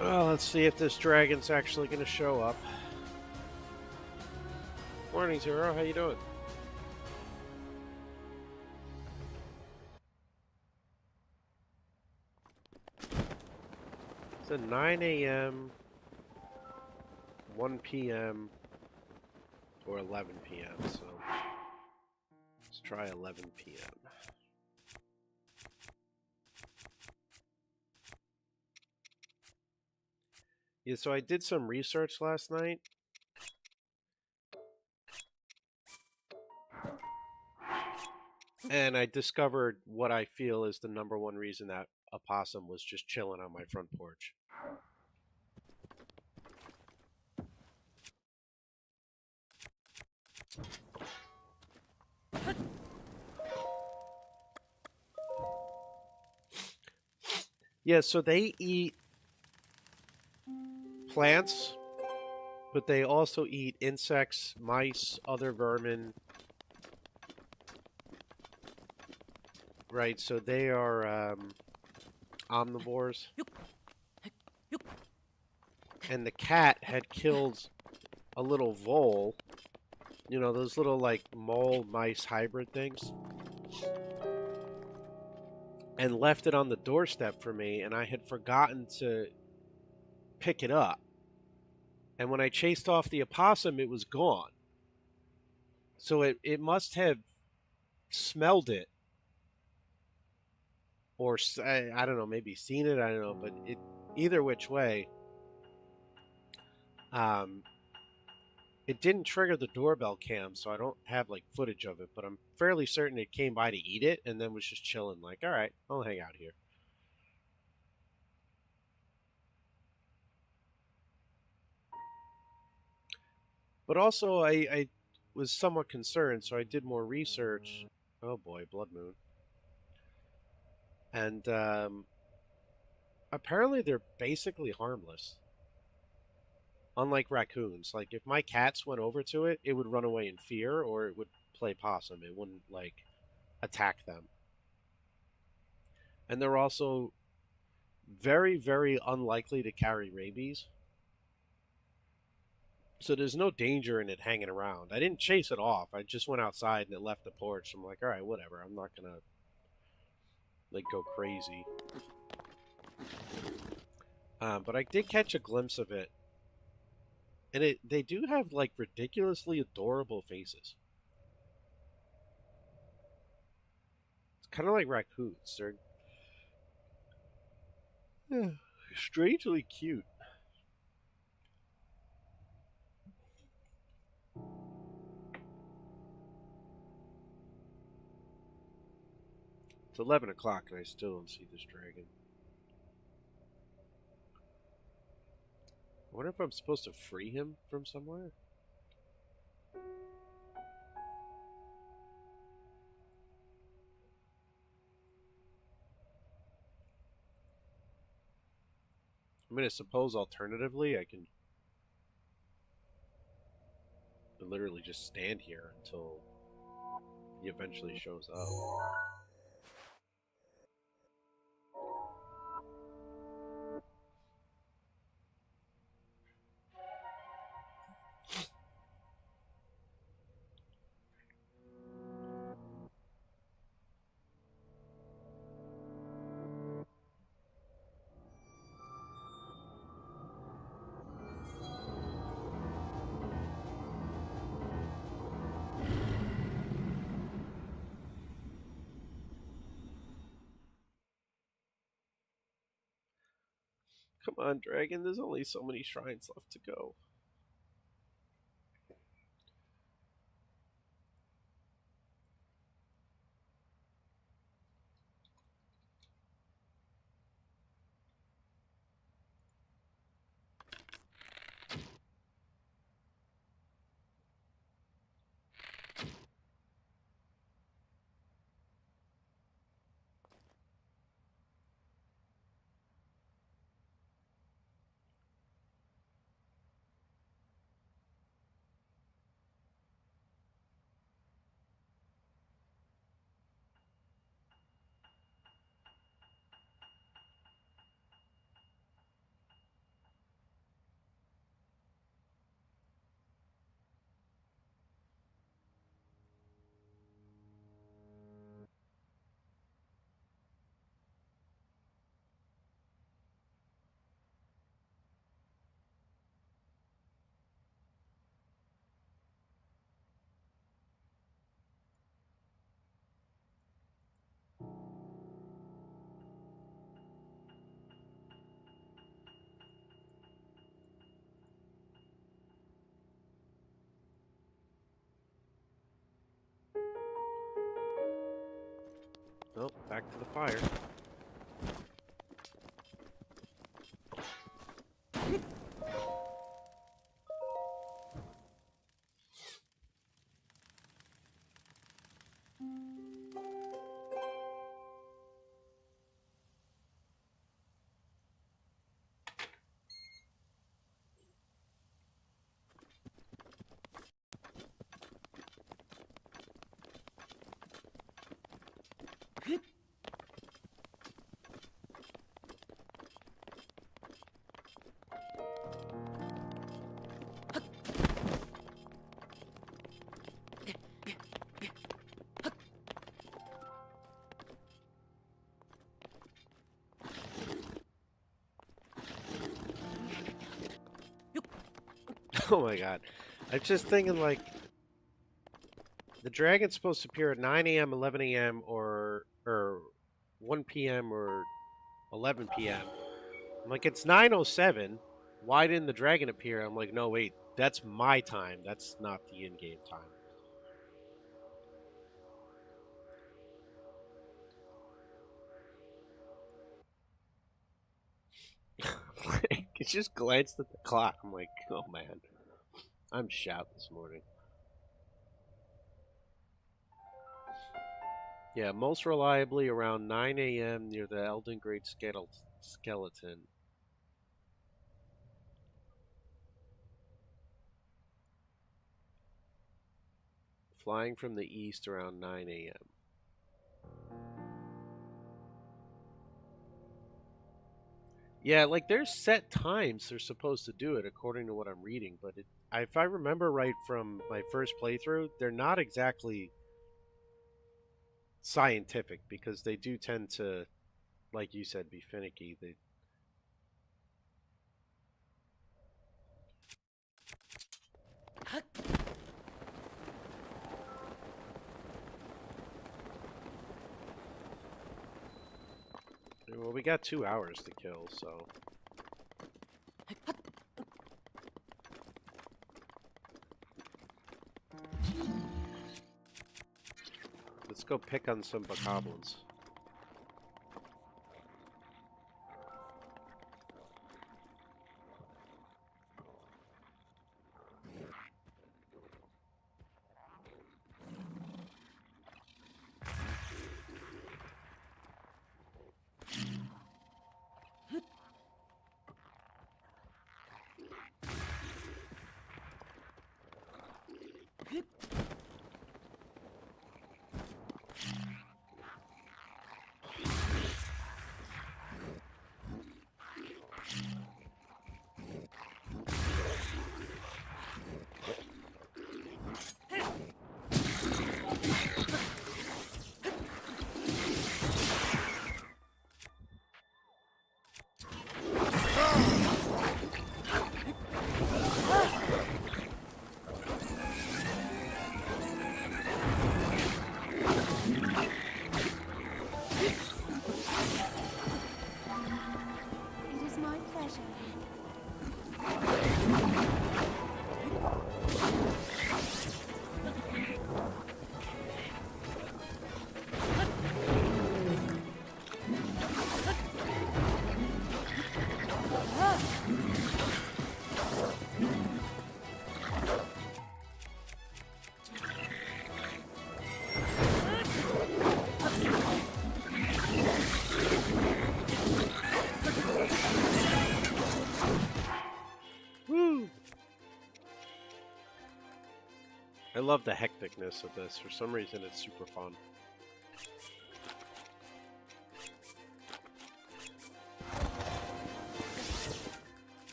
Oh, let's see if this dragon's actually going to show up. Morning, Zero. How you doing? It's at 9 a.m., 1 p.m., or 11 p.m., so let's try 11 p.m. Yeah, so I did some research last night. And I discovered what I feel is the number one reason that a possum was just chilling on my front porch. Yeah, so they eat plants, but they also eat insects, mice, other vermin. Right, so they are omnivores. And the cat had killed a little vole. You know, those little, like, mole mice hybrid things. And left it on the doorstep for me, and I had forgotten to pick it up. And when I chased off the opossum, it was gone. So it must have smelled it, or I don't know, maybe seen it. I don't know, but it either which way, um, it didn't trigger the doorbell cam, so I don't have like footage of it. But I'm fairly certain it came by to eat it and then was just chilling. Like, all right, I'll hang out here. But also, I was somewhat concerned, so I did more research. Oh boy, blood moon. And apparently they're basically harmless. Unlike raccoons, like if my cats went over to it, it would run away in fear or it would play possum. It wouldn't like attack them. And they're also very, very unlikely to carry rabies. So there's no danger in it hanging around. I didn't chase it off. I just went outside and it left the porch. I'm like, all right, whatever. I'm not gonna like go crazy. But I did catch a glimpse of it, and they do have like ridiculously adorable faces. It's kind of like raccoons. They're strangely cute. It's 11 o'clock and I still don't see this dragon. I wonder if I'm supposed to free him from somewhere? I mean, I suppose alternatively I can literally just stand here until he eventually shows up. Come on, dragon, there's only so many shrines left to go. Oh, back to the fire. Oh my god. I'm just thinking, like, the dragon's supposed to appear at 9 a.m., 11 a.m., or 1 p.m. or 11 p.m. I'm like, it's 9:07. Why didn't the dragon appear? I'm like, no, wait, that's my time. That's not the in-game time. It just glanced at the clock. I'm like, oh man, I'm shout this morning. Yeah, most reliably around 9 a.m. near the Elden Great skeleton. Flying from the east around 9 a.m. Yeah, like there's set times they're supposed to do it according to what I'm reading, but if I remember right from my first playthrough, they're not exactly scientific because they do tend to, like you said, be finicky. Well, we got 2 hours to kill, so. Let's go pick on some bokoblins. I love the hecticness of this. For some reason, it's super fun.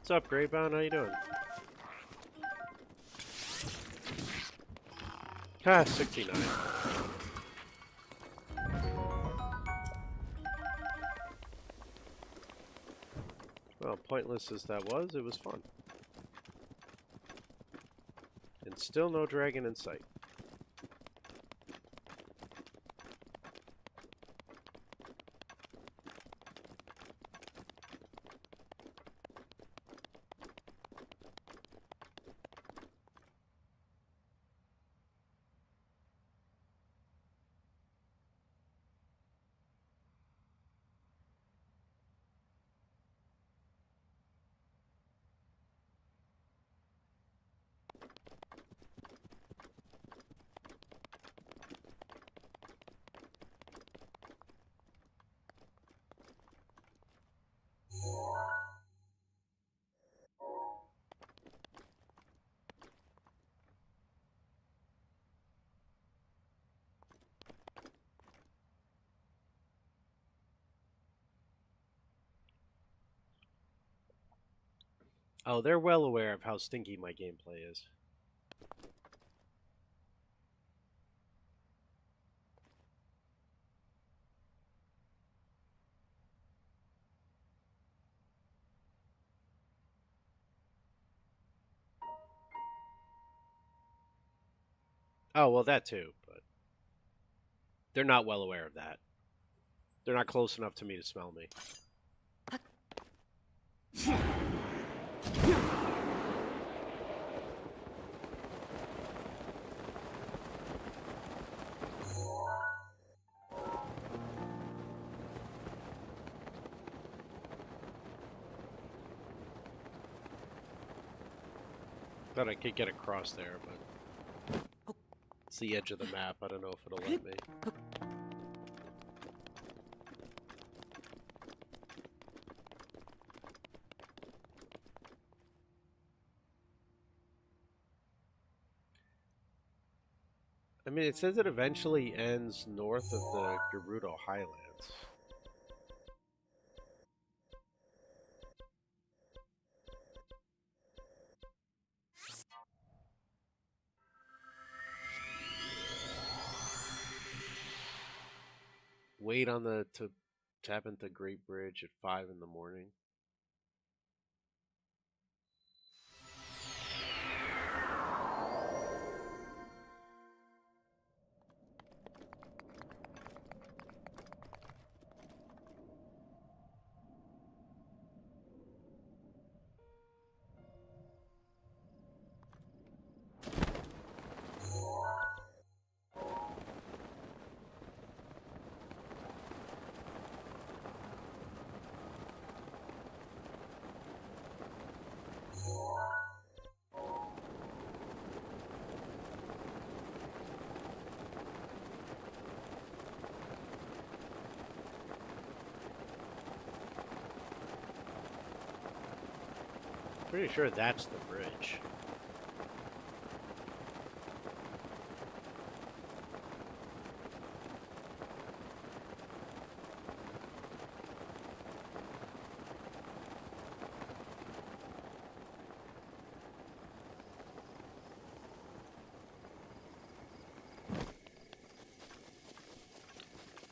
What's up, Greybound? How you doing? Ah, 69. Well, pointless as that was, it was fun. And still no dragon in sight. Oh, they're well aware of how stinky my gameplay is. Oh, well, that too, but they're not well aware of that. They're not close enough to me to smell me. Thought I could get across there, but it's the edge of the map. I don't know if it'll let me. I mean, it says it eventually ends north of the Gerudo Highlands. Wait on to tap into Great Bridge at 5 in the morning. Pretty sure that's the bridge.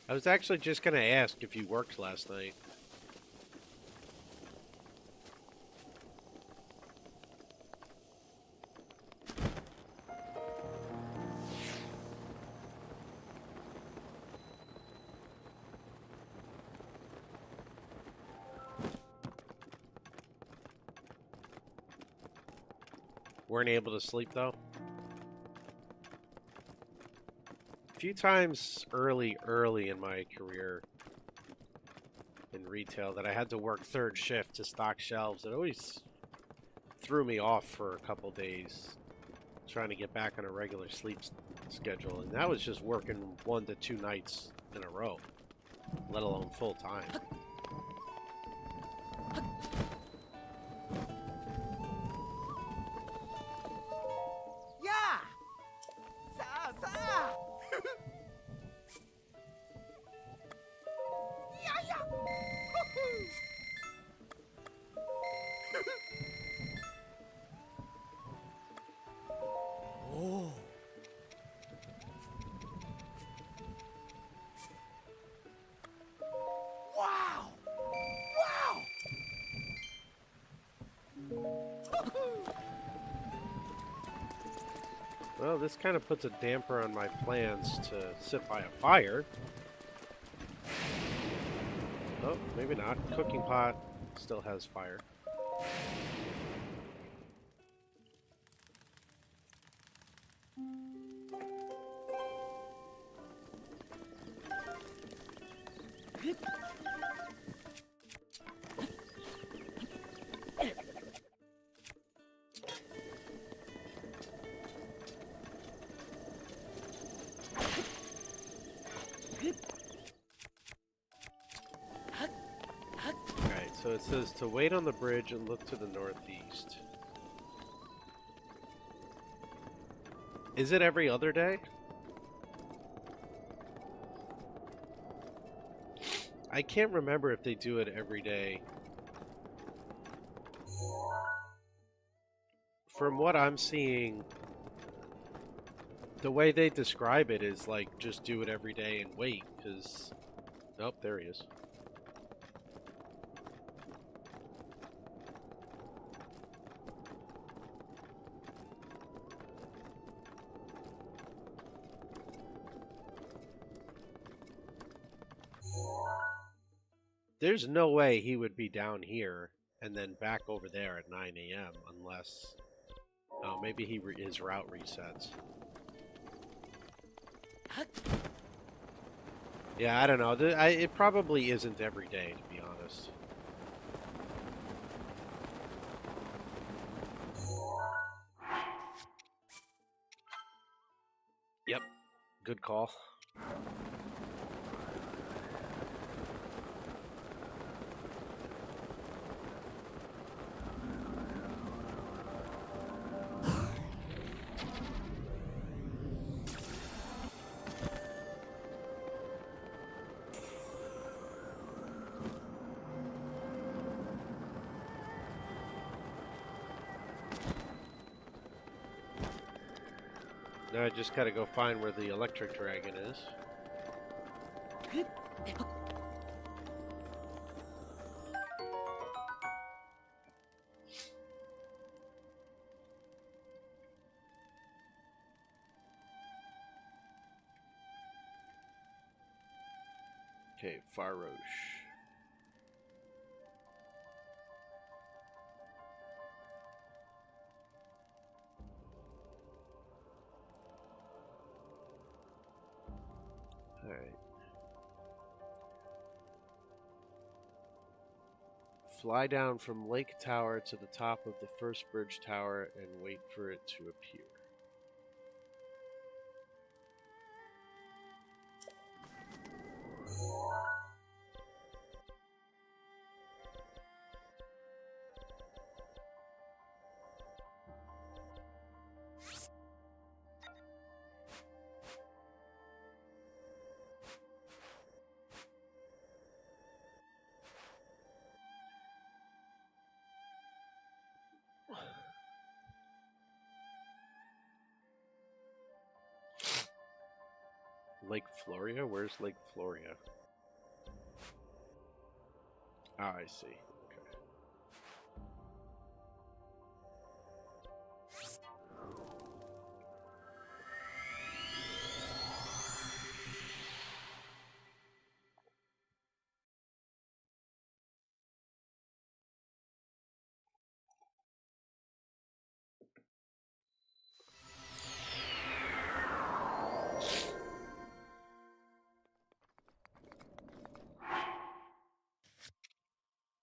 I was actually just going to ask if you worked last night. Weren't able to sleep, though? A few times early in my career in retail that I had to work third shift to stock shelves. It always threw me off for a couple days trying to get back on a regular sleep schedule. And that was just working 1 to 2 nights in a row, let alone full time. this kind of puts a damper on my plans to sit by a fire. Oh, maybe not. Cooking pot still has fire. So it says to wait on the bridge and look to the northeast. Is it every other day? I can't remember if they do it every day. From what I'm seeing, the way they describe it is like just do it every day and wait, because... Nope, there he is. There's no way he would be down here and then back over there at 9 a.m. unless... Oh, maybe his route resets. Yeah, I don't know. It probably isn't every day, to be honest. Yep, good call. Now I just gotta go find where the electric dragon is. Okay, Faroche. Alright. Fly down from Lake Tower to the top of the first bridge tower and wait for it to appear. Lake Floria? Where's Lake Floria? Oh, I see. Okay.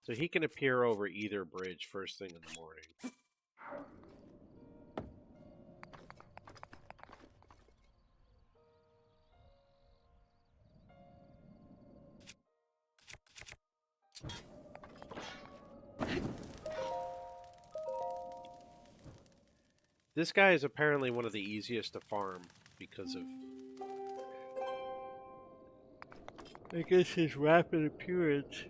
So he can appear over either bridge first thing in the morning. This guy is apparently one of the easiest to farm because of... I guess his rapid appearance.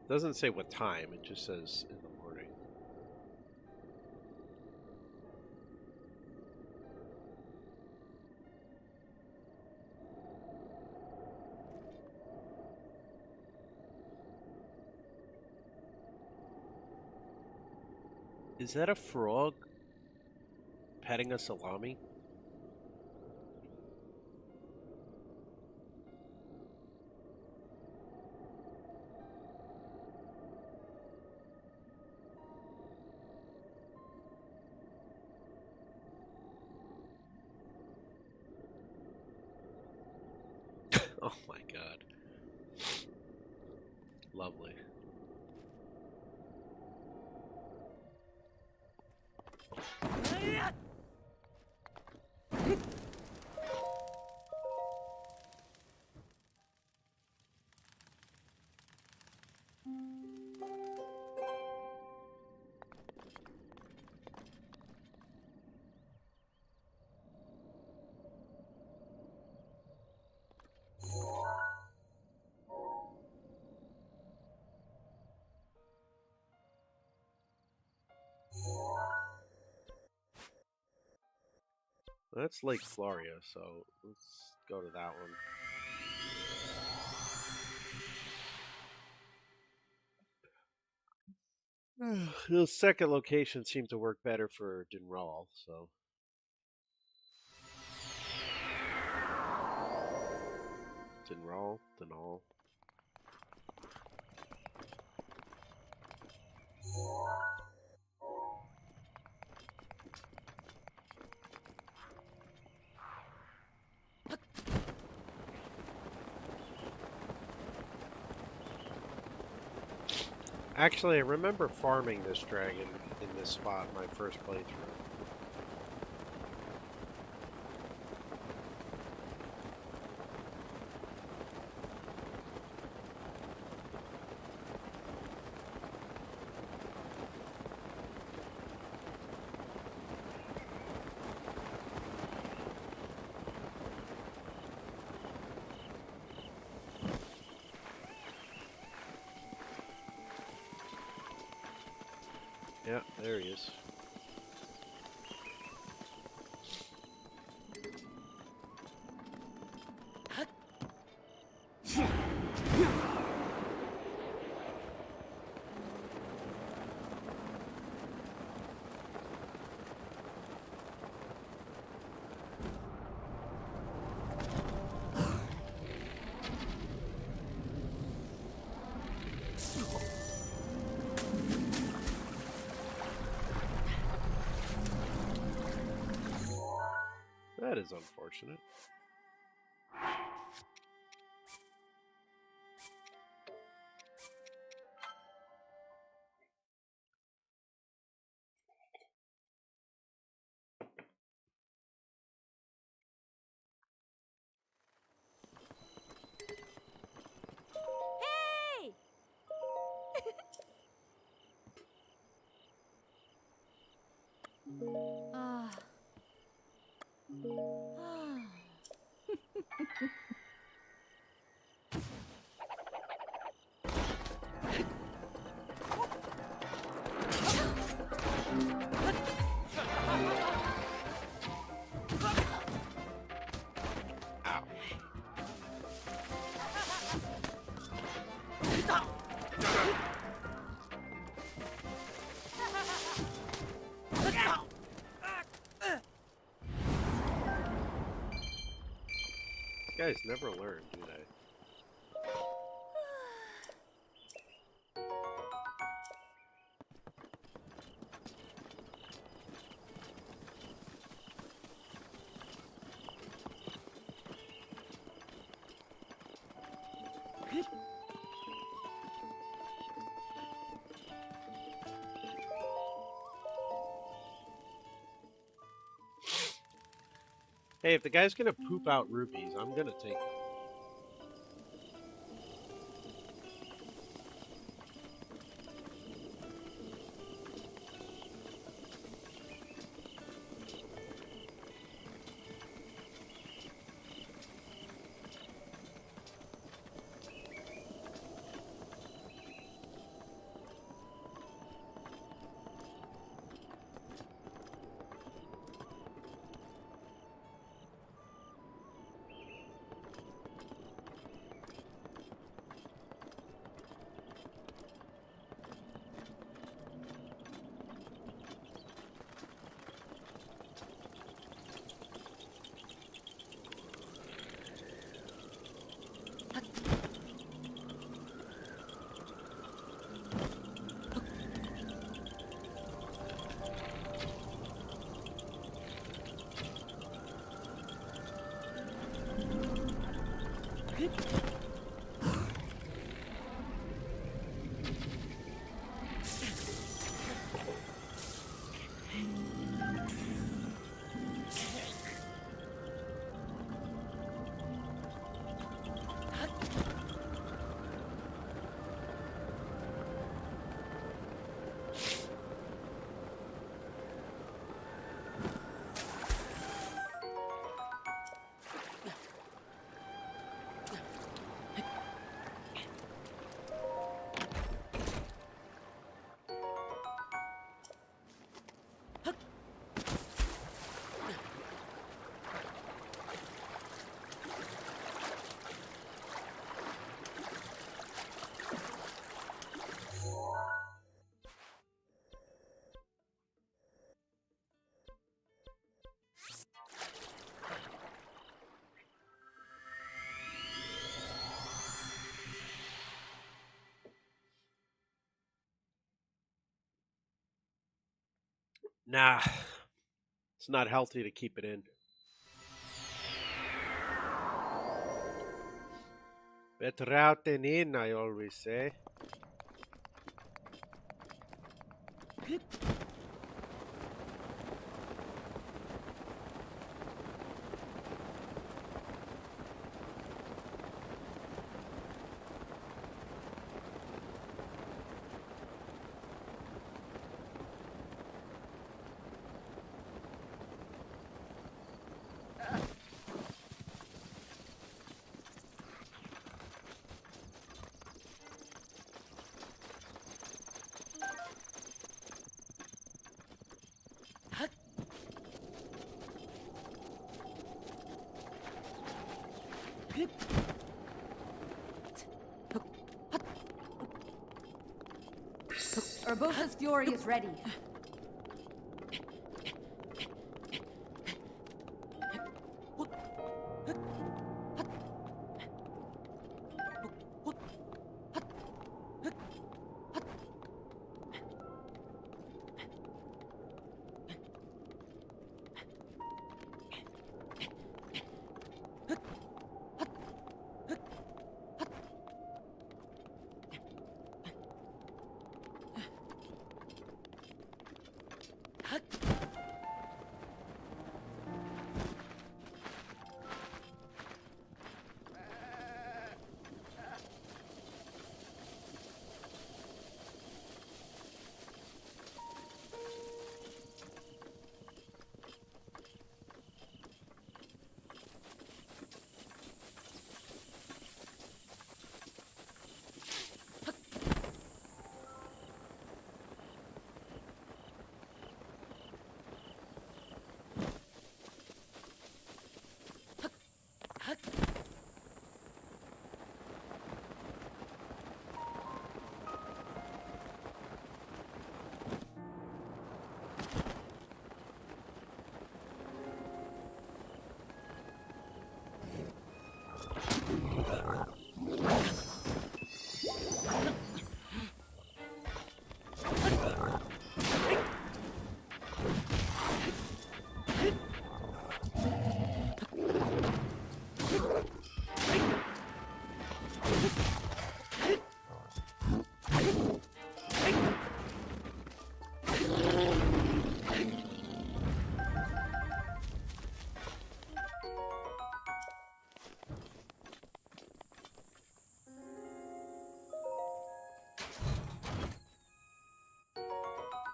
Doesn't say what time, it just says in the morning. Is that a frog petting a salami? Oh my god. Lovely. That's Lake Floria, so let's go to that one. The second location seemed to work better for Dinral, so. Dinral. Actually, I remember farming this dragon in this spot my first playthrough. Yeah, there he is. That is unfortunate. Hey! Ah. Ah. Ow. These guys never learn, do they? Hey, if the guy's gonna poop out rupees, I'm gonna take them. Nah, it's not healthy to keep it in. Better out than in, I always say. Urbosa's fury is ready.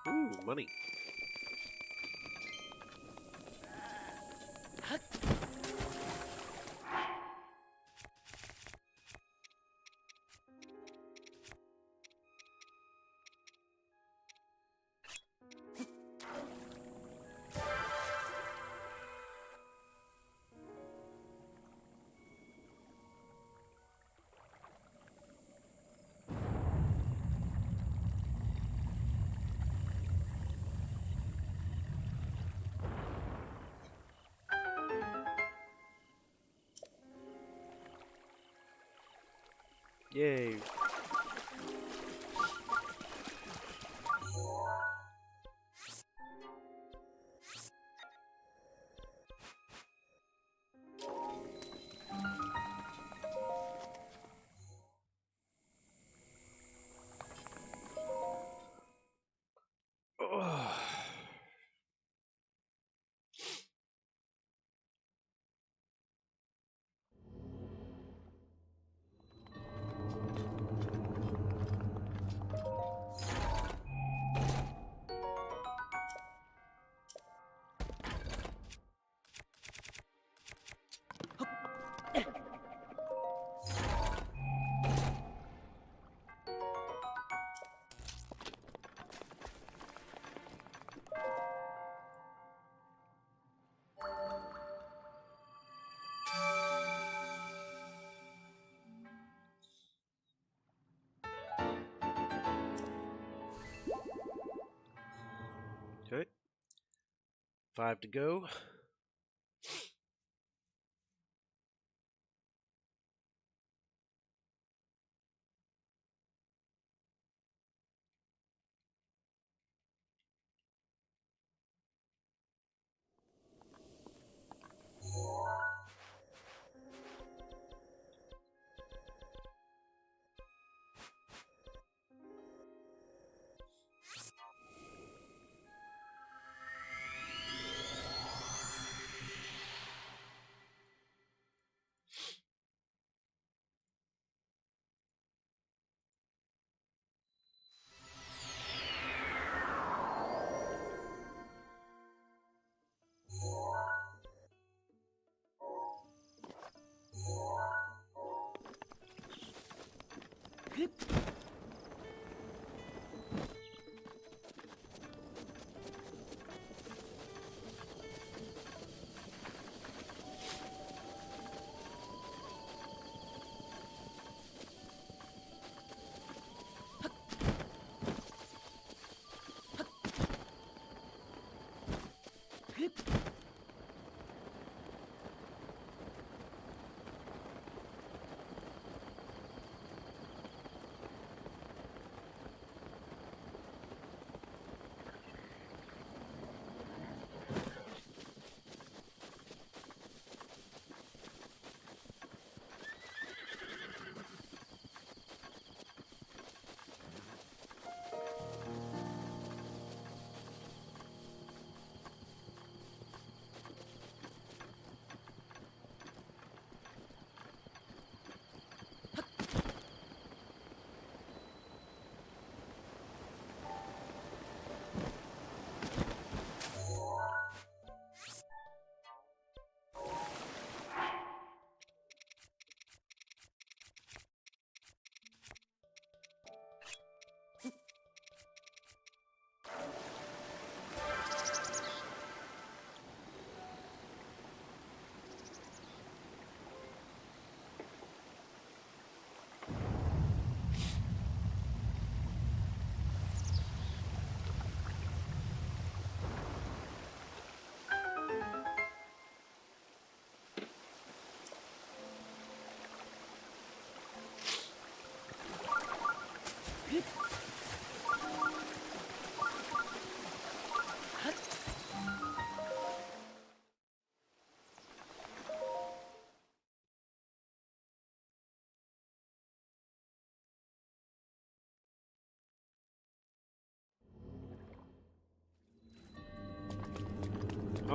Ooh, money. Yay. Ugh. Okay. 5 to go.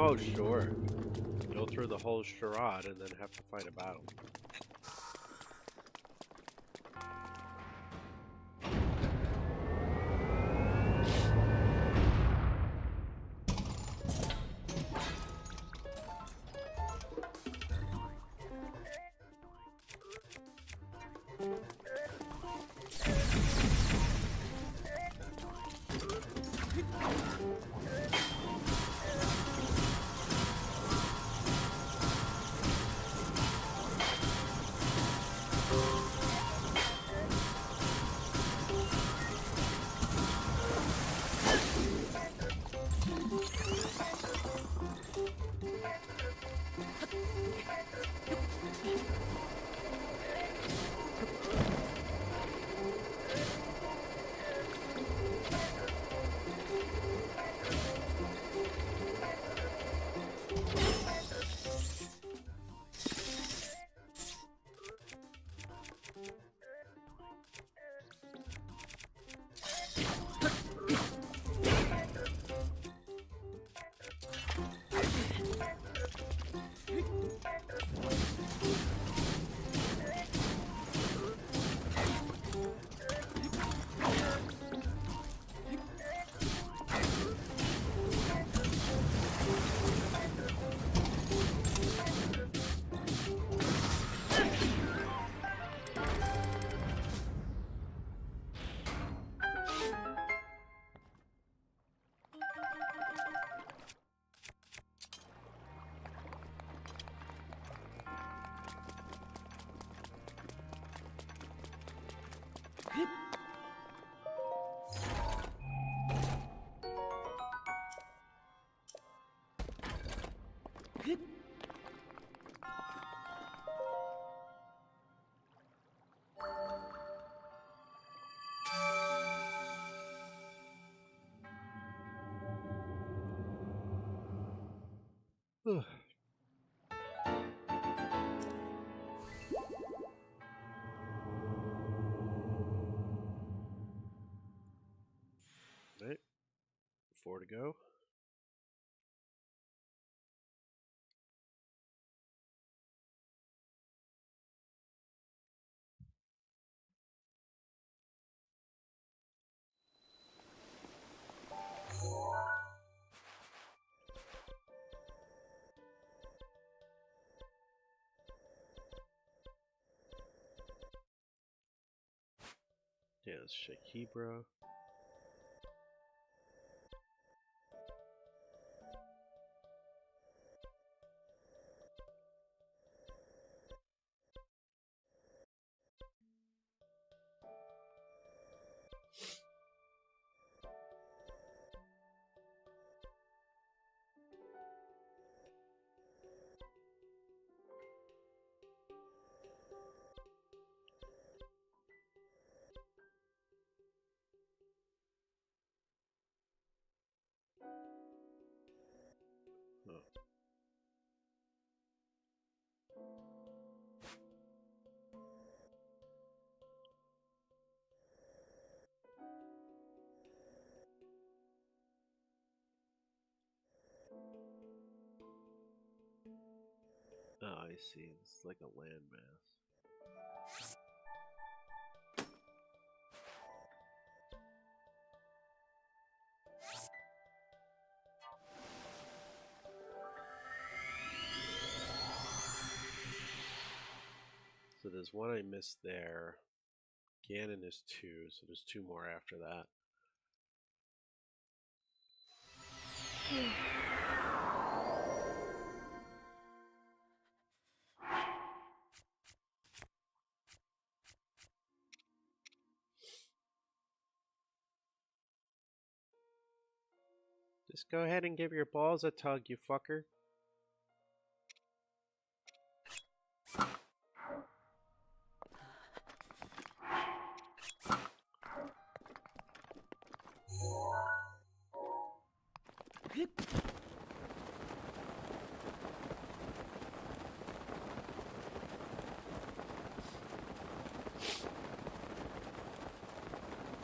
Oh, sure. Go through the whole charade and then have to fight a battle. Right, 4 to go. Yeah, it's Shakibra. Oh. Oh, I see. It's like a landmass. So there's one I missed there. Ganon is 2, so there's 2 more after that. Just go ahead and give your balls a tug, you fucker.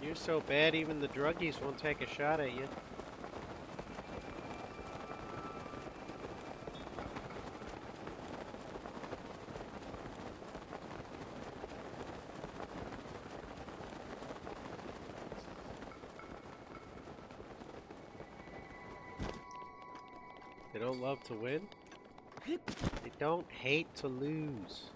You're so bad, even the druggies won't take a shot at you. They don't love to win. They don't hate to lose.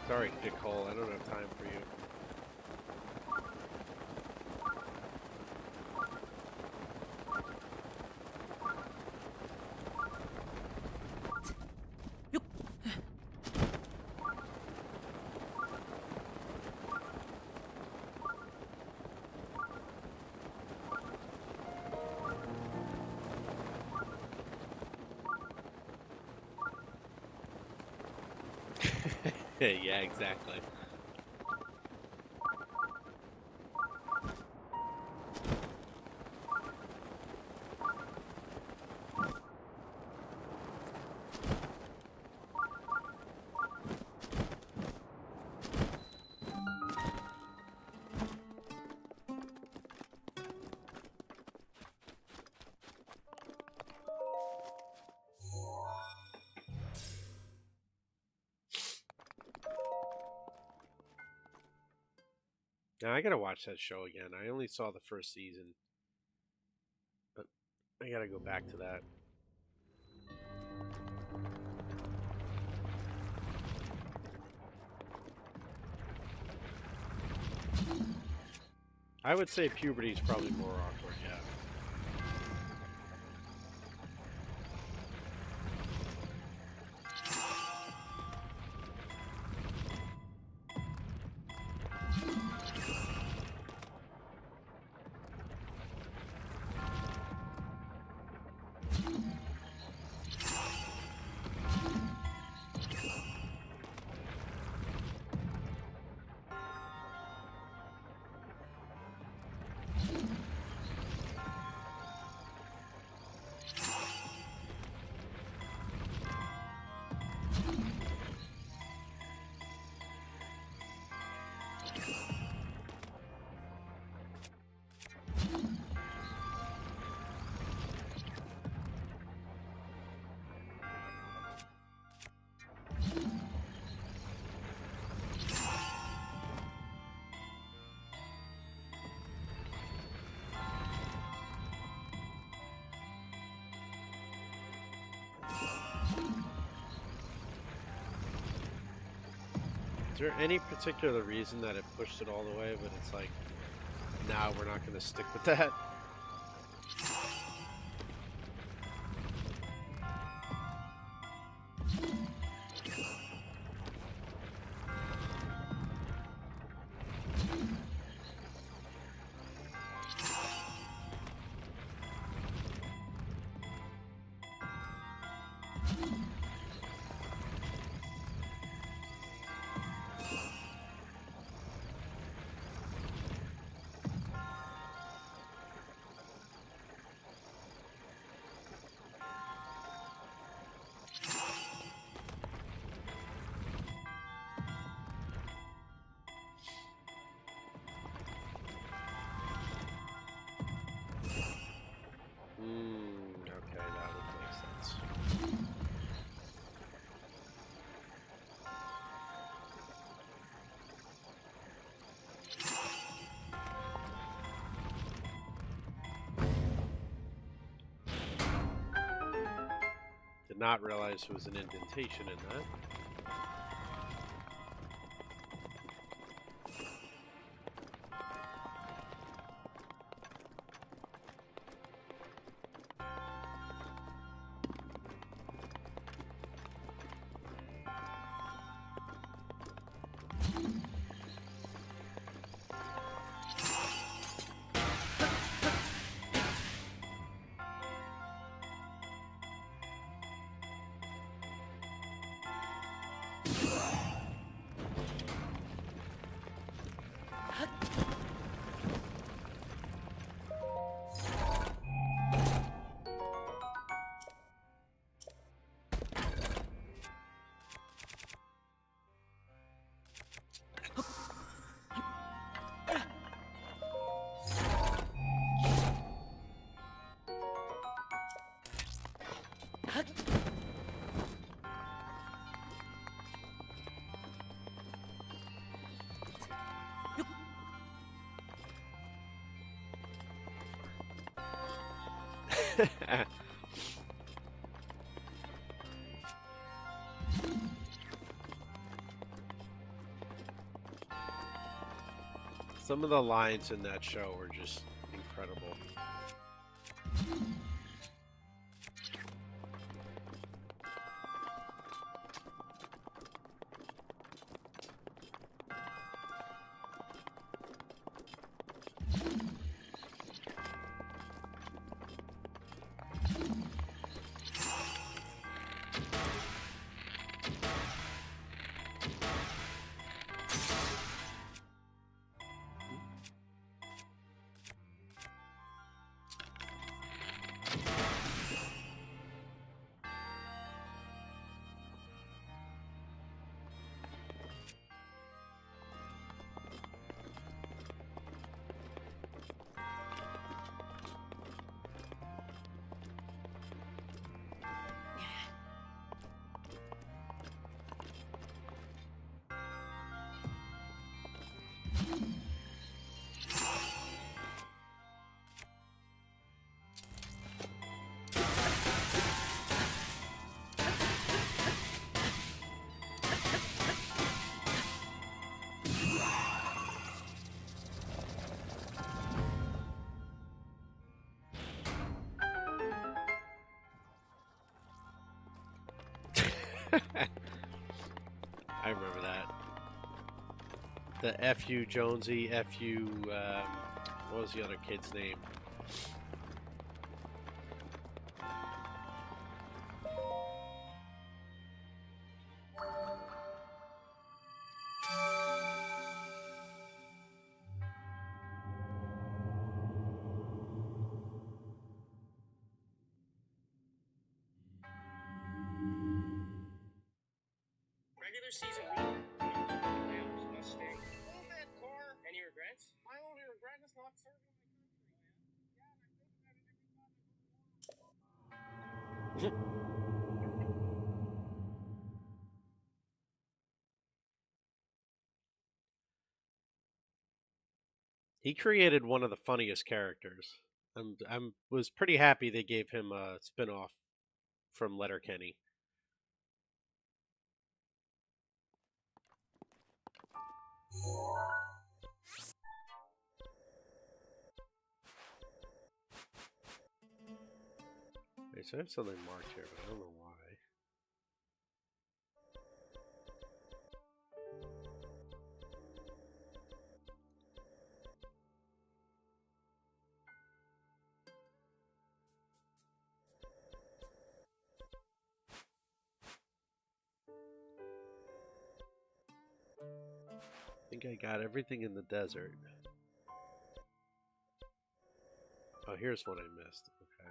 Sorry, Nicole, I don't have time for you. Yeah, exactly. Now I gotta watch that show again. I only saw the first season, but I gotta go back to that. I would say puberty is probably more awkward, yeah. there any particular reason that it pushed it all the way, but it's like, now we're not going to stick with that? Okay, that would make sense. Did not realize there was an indentation in that. Some of the lines in that show were just incredible. I remember that. The F.U. Jonesy, F.U. What was the other kid's name? Regular season week. Playoffs must stay. A little bit, Core. Any regrets? My only regret is not serving my country. He created one of the funniest characters. I'm was pretty happy they gave him a spin-off from Letterkenny. Okay, so I have something marked here, but I don't know why. I think I got everything in the desert. Oh, here's what I missed. Okay.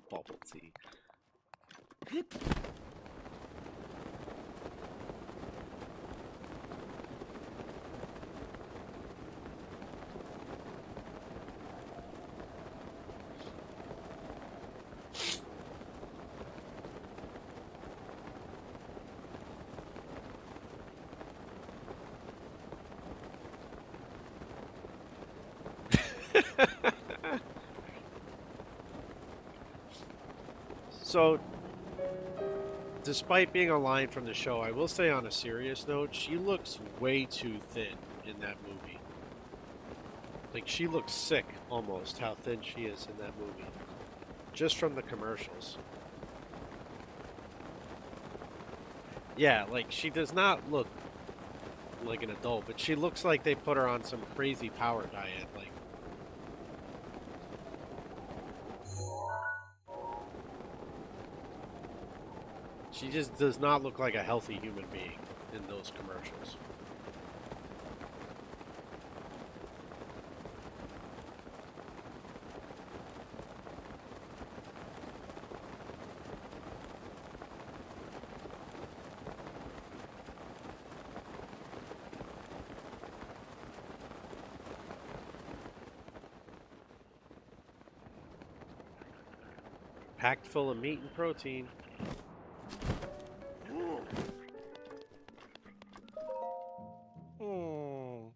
Bubble tea. So, despite being a line from the show, I will say on a serious note, she looks way too thin in that movie. Like, she looks sick almost, how thin she is in that movie. Just from the commercials. Yeah, like, she does not look like an adult, but she looks like they put her on some crazy power diet. Like, she just does not look like a healthy human being in those commercials. Packed full of meat and protein. Oh.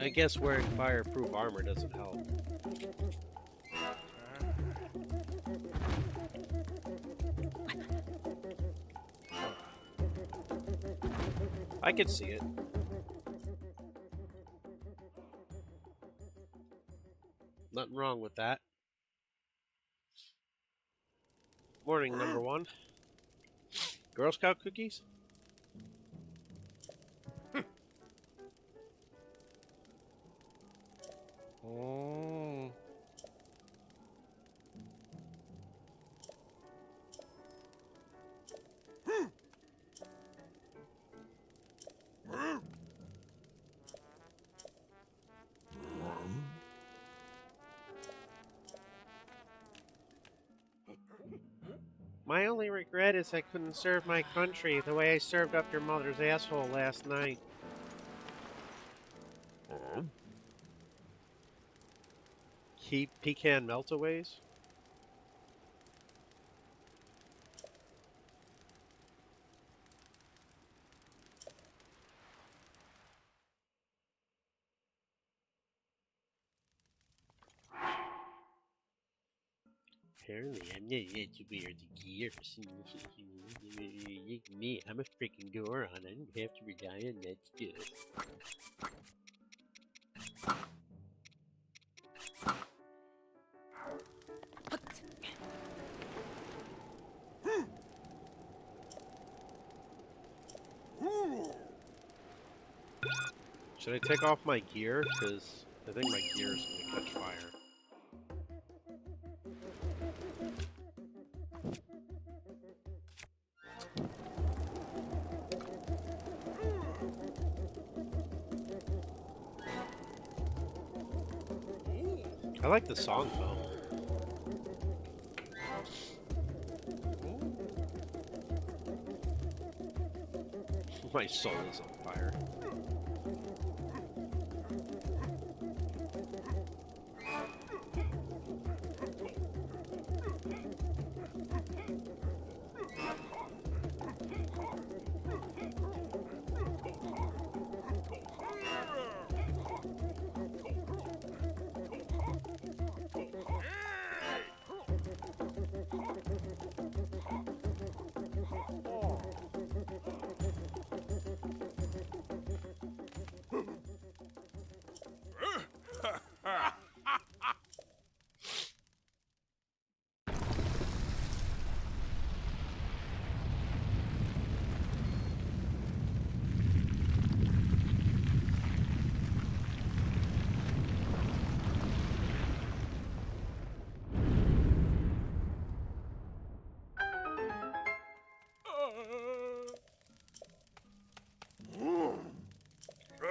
I guess wearing fireproof armor doesn't help. I could see it. Nothing wrong with that. Morning, number one. Girl Scout cookies? Oh. My only regret is I couldn't serve my country the way I served up your mother's asshole last night. Keep pecan meltaways? Apparently, I'm not yet to wear the gears. Me, I'm a freaking Goron. I don't have to rely on that stuff. Should I take off my gear? Because I think my gear is going to catch fire. I like the song though. My soul is on fire.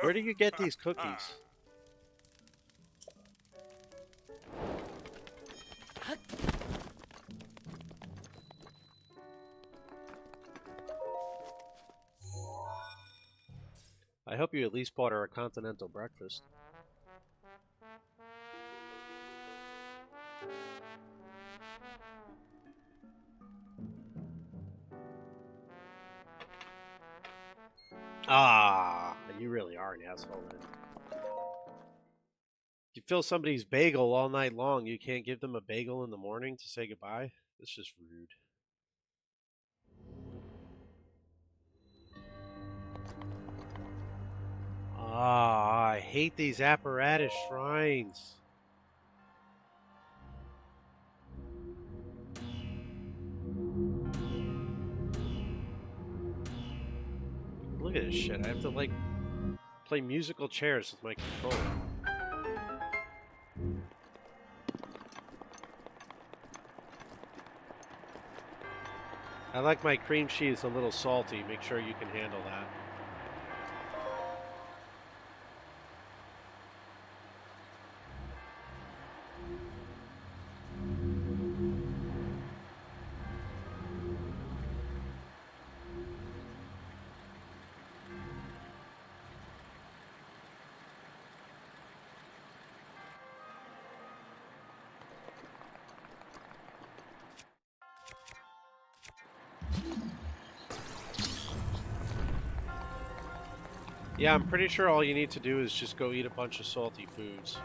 Where do you get these cookies? I hope you at least bought her a continental breakfast. Ah, you really are an asshole, man. You fill somebody's bagel all night long, you can't give them a bagel in the morning to say goodbye? That's just rude. Ah, I hate these apparatus shrines. Look at this shit. I have to, like, play musical chairs with my controller. I like my cream cheese a little salty. Make sure you can handle that. Yeah, I'm pretty sure all you need to do is just go eat a bunch of salty foods.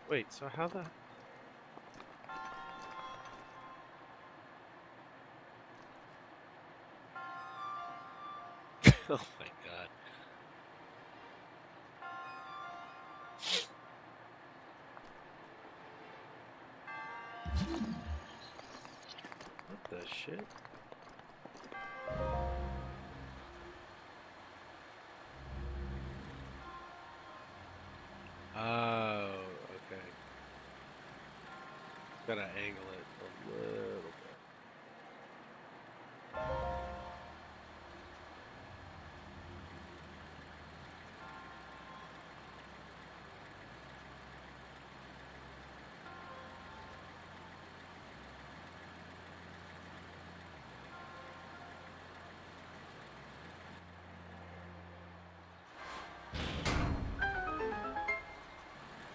Wait, so how the... Oh my god. What the shit? Oh, okay. Gotta angle it a little bit.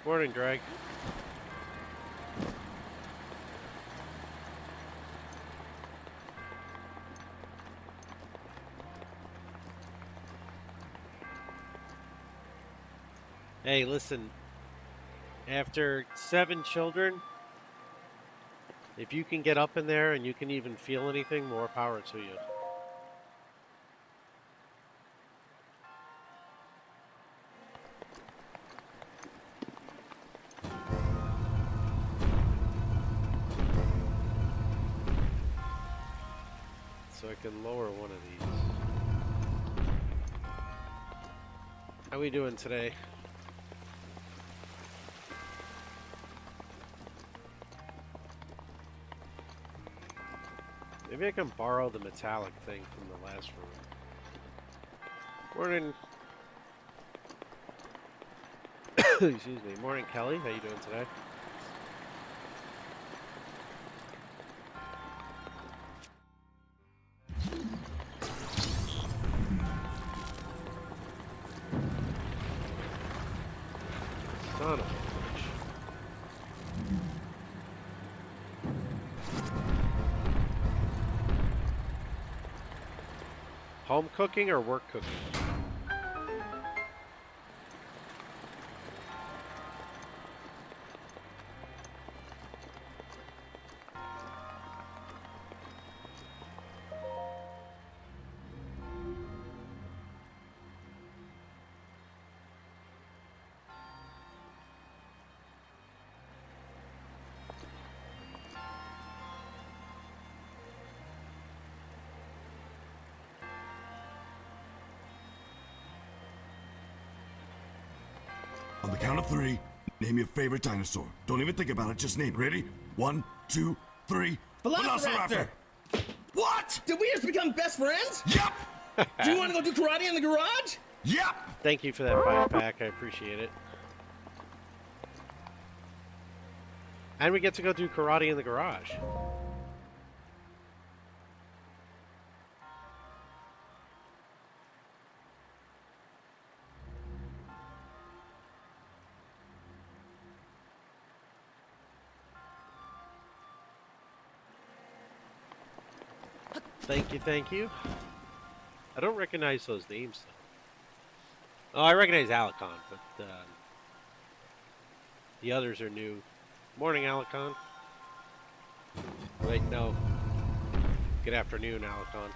Morning, Greg. Hey, listen. After 7 children, if you can get up in there and you can even feel anything, more power to you. So I can lower one of these. How we doing today? Maybe I can borrow the metallic thing from the last room. Morning. Excuse me. Morning, Kelly. How you doing today? Son of a bitch. Home cooking or work cooking? On the count of 3, name your favorite dinosaur. Don't even think about it, just name it. Ready? 1, 2, 3. Velociraptor! What? Did we just become best friends? Yep! Do you want to go do karate in the garage? Yep! Thank you for that 5-pack. I appreciate it. And we get to go do karate in the garage. Thank you, thank you. I don't recognize those names, though. Oh, I recognize Alicon, but the others are new. Morning, Alicon. Wait, no. Good afternoon, Alicon.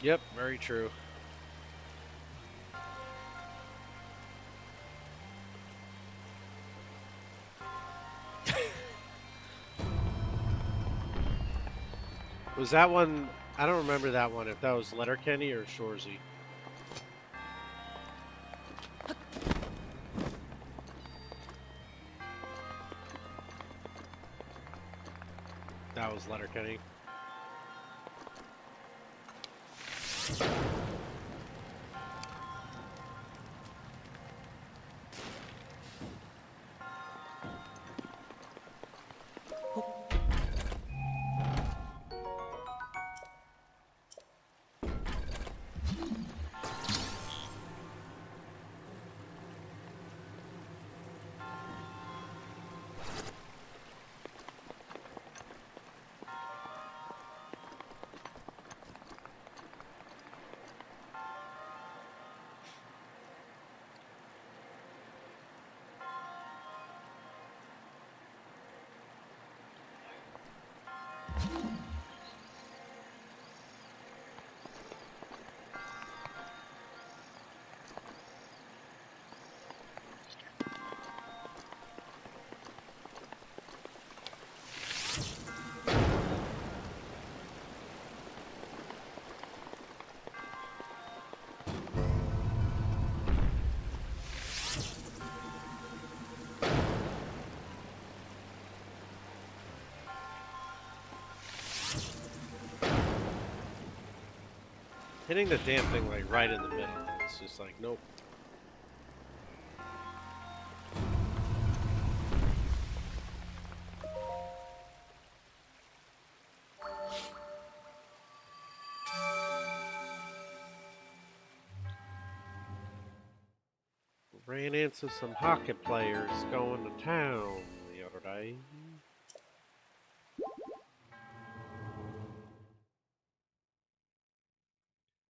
Yep, very true. Was that one... I don't remember that one, if that was Letterkenny or Shorzy. That was Letterkenny. Hitting the damn thing like right in the middle. It's just like, nope. Ran into some hockey players going to town the other day.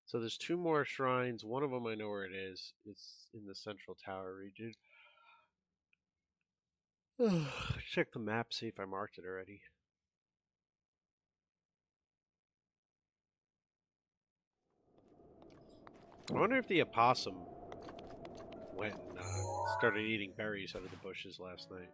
So there's 2 more shrines. One of them I know where it is. It's in the Central Tower region. Check the map, see if I marked it already. I wonder if the opossum went and started eating berries out of the bushes last night.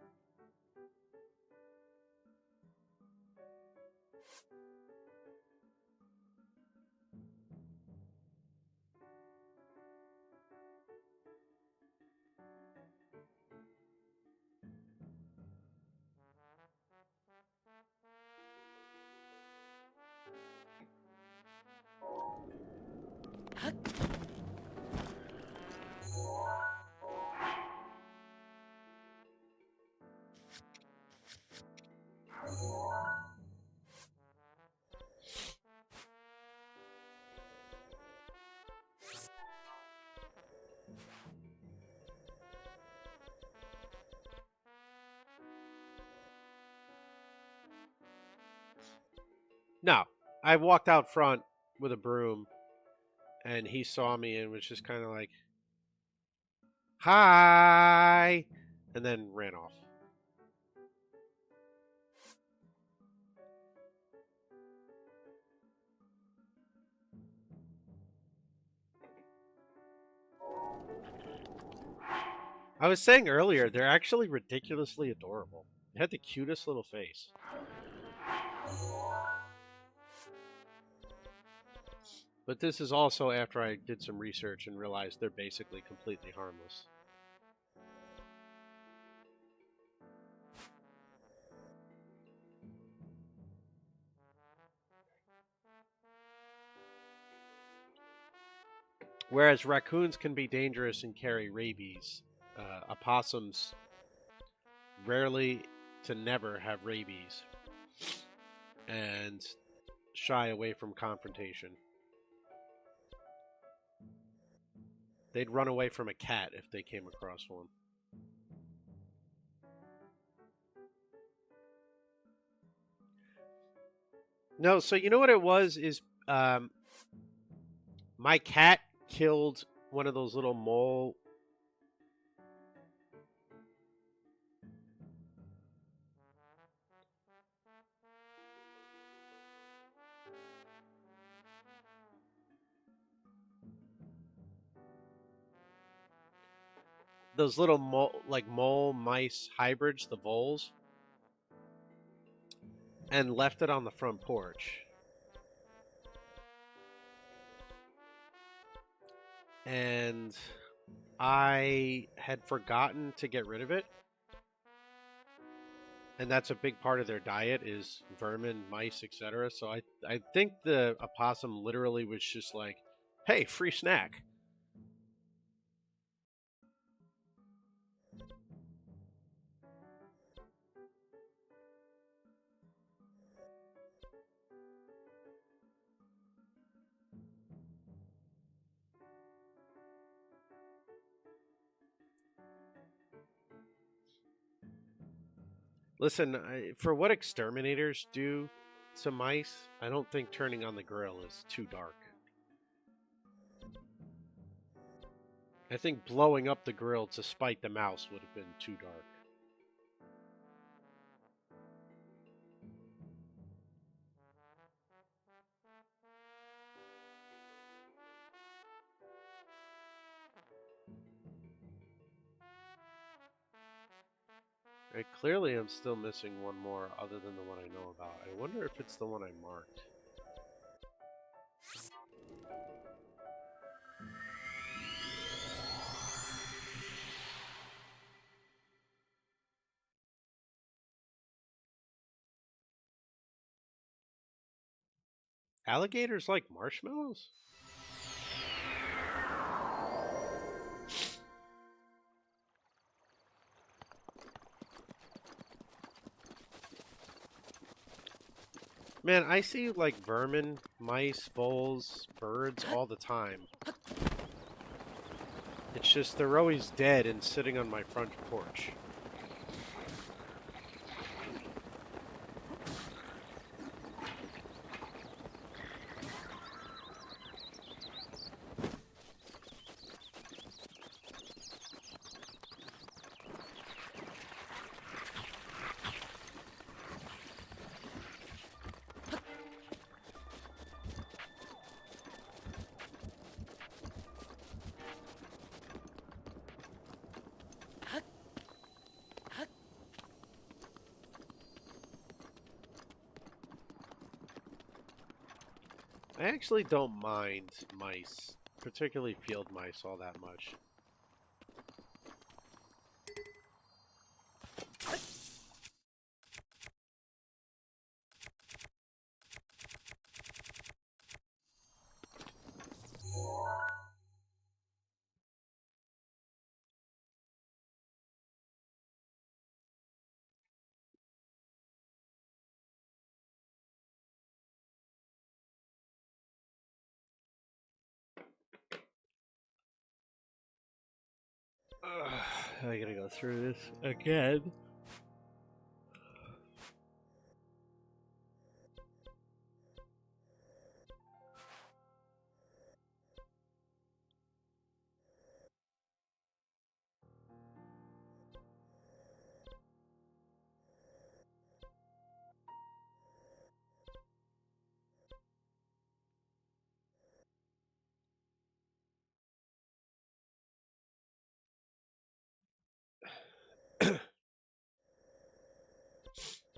No, I walked out front with a broom, and he saw me and was just kind of like, "Hi," and then ran off. I was saying earlier, they're actually ridiculously adorable. They had the cutest little face. But this is also after I did some research and realized they're basically completely harmless. Whereas raccoons can be dangerous and carry rabies, opossums rarely to never have rabies and shy away from confrontation. They'd run away from a cat if they came across one. No, so you know what it was is my cat killed one of those little mole. Those little mole mice hybrids, the voles, and left it on the front porch. And I had forgotten to get rid of it. And that's a big part of their diet is vermin, mice, etc. So I think the opossum literally was just like, "Hey, free snack." Listen, for what exterminators do to mice, I don't think turning on the grill is too dark. I think blowing up the grill to spite the mouse would have been too dark. Clearly, I'm still missing one more other than the one I know about. I wonder if it's the one I marked. Alligators like marshmallows? Man, I see like vermin, mice, voles, birds all the time. It's just they're always dead and sitting on my front porch. I actually don't mind mice, particularly field mice, all that much. I gotta go through this again.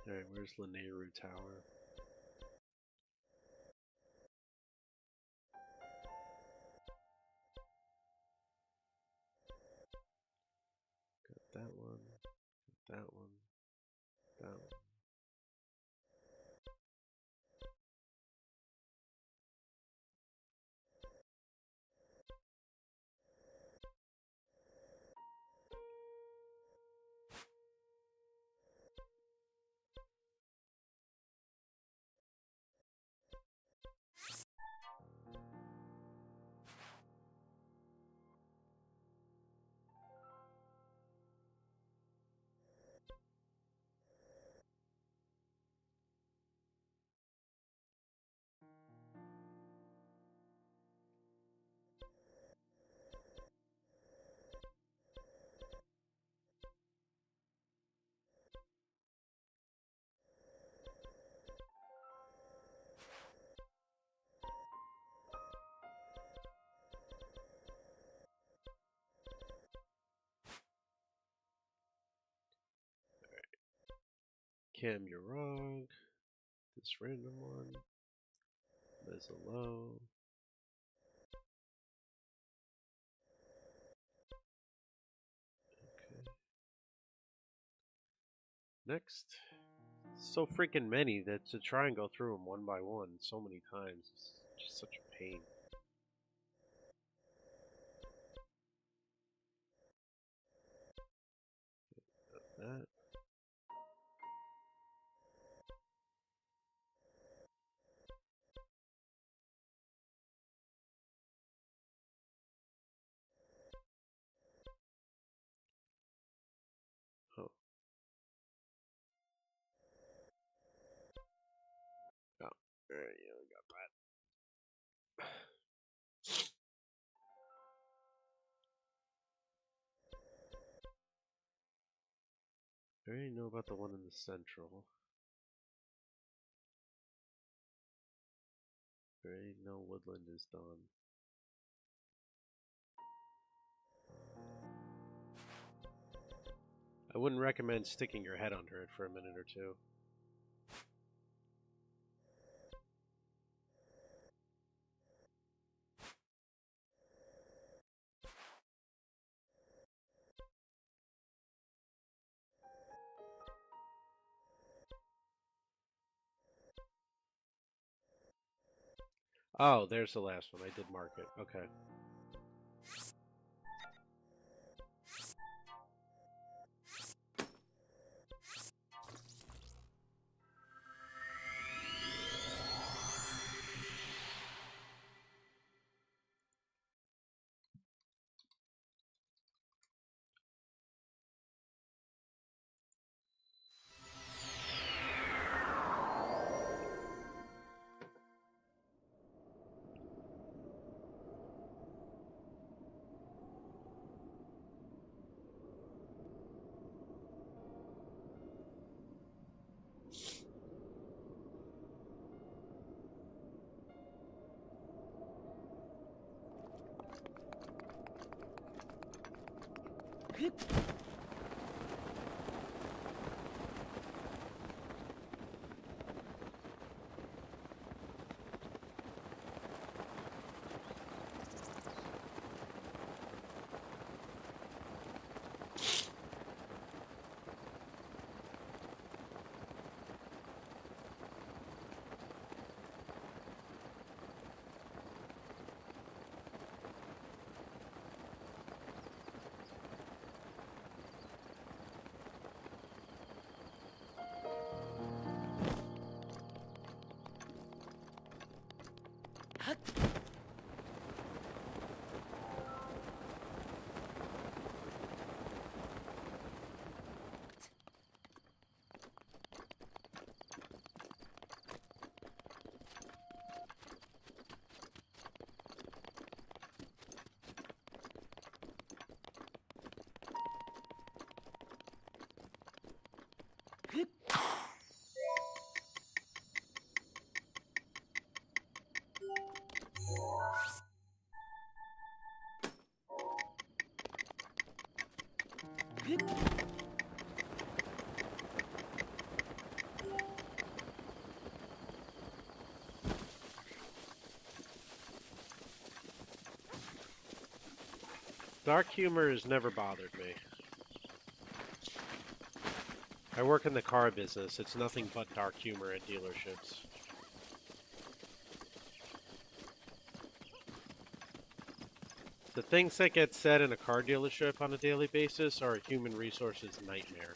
Alright, where's Lanayru Tower? Got that one, got that one, that one. Cam Urog, this random one, Mezzalo. Okay. Next. So freaking many that to try and go through them one by one so many times is just such a pain. That. Oh. Oh. Alright, yeah, we got that. I already know about the one in the central. I already know Woodland is done. I wouldn't recommend sticking your head under it for a minute or two. Oh, there's the last one. I did mark it. Okay. Dark humor has never bothered me. I work in the car business. It's nothing but dark humor at dealerships. The things that get said in a car dealership on a daily basis are a human resources nightmare.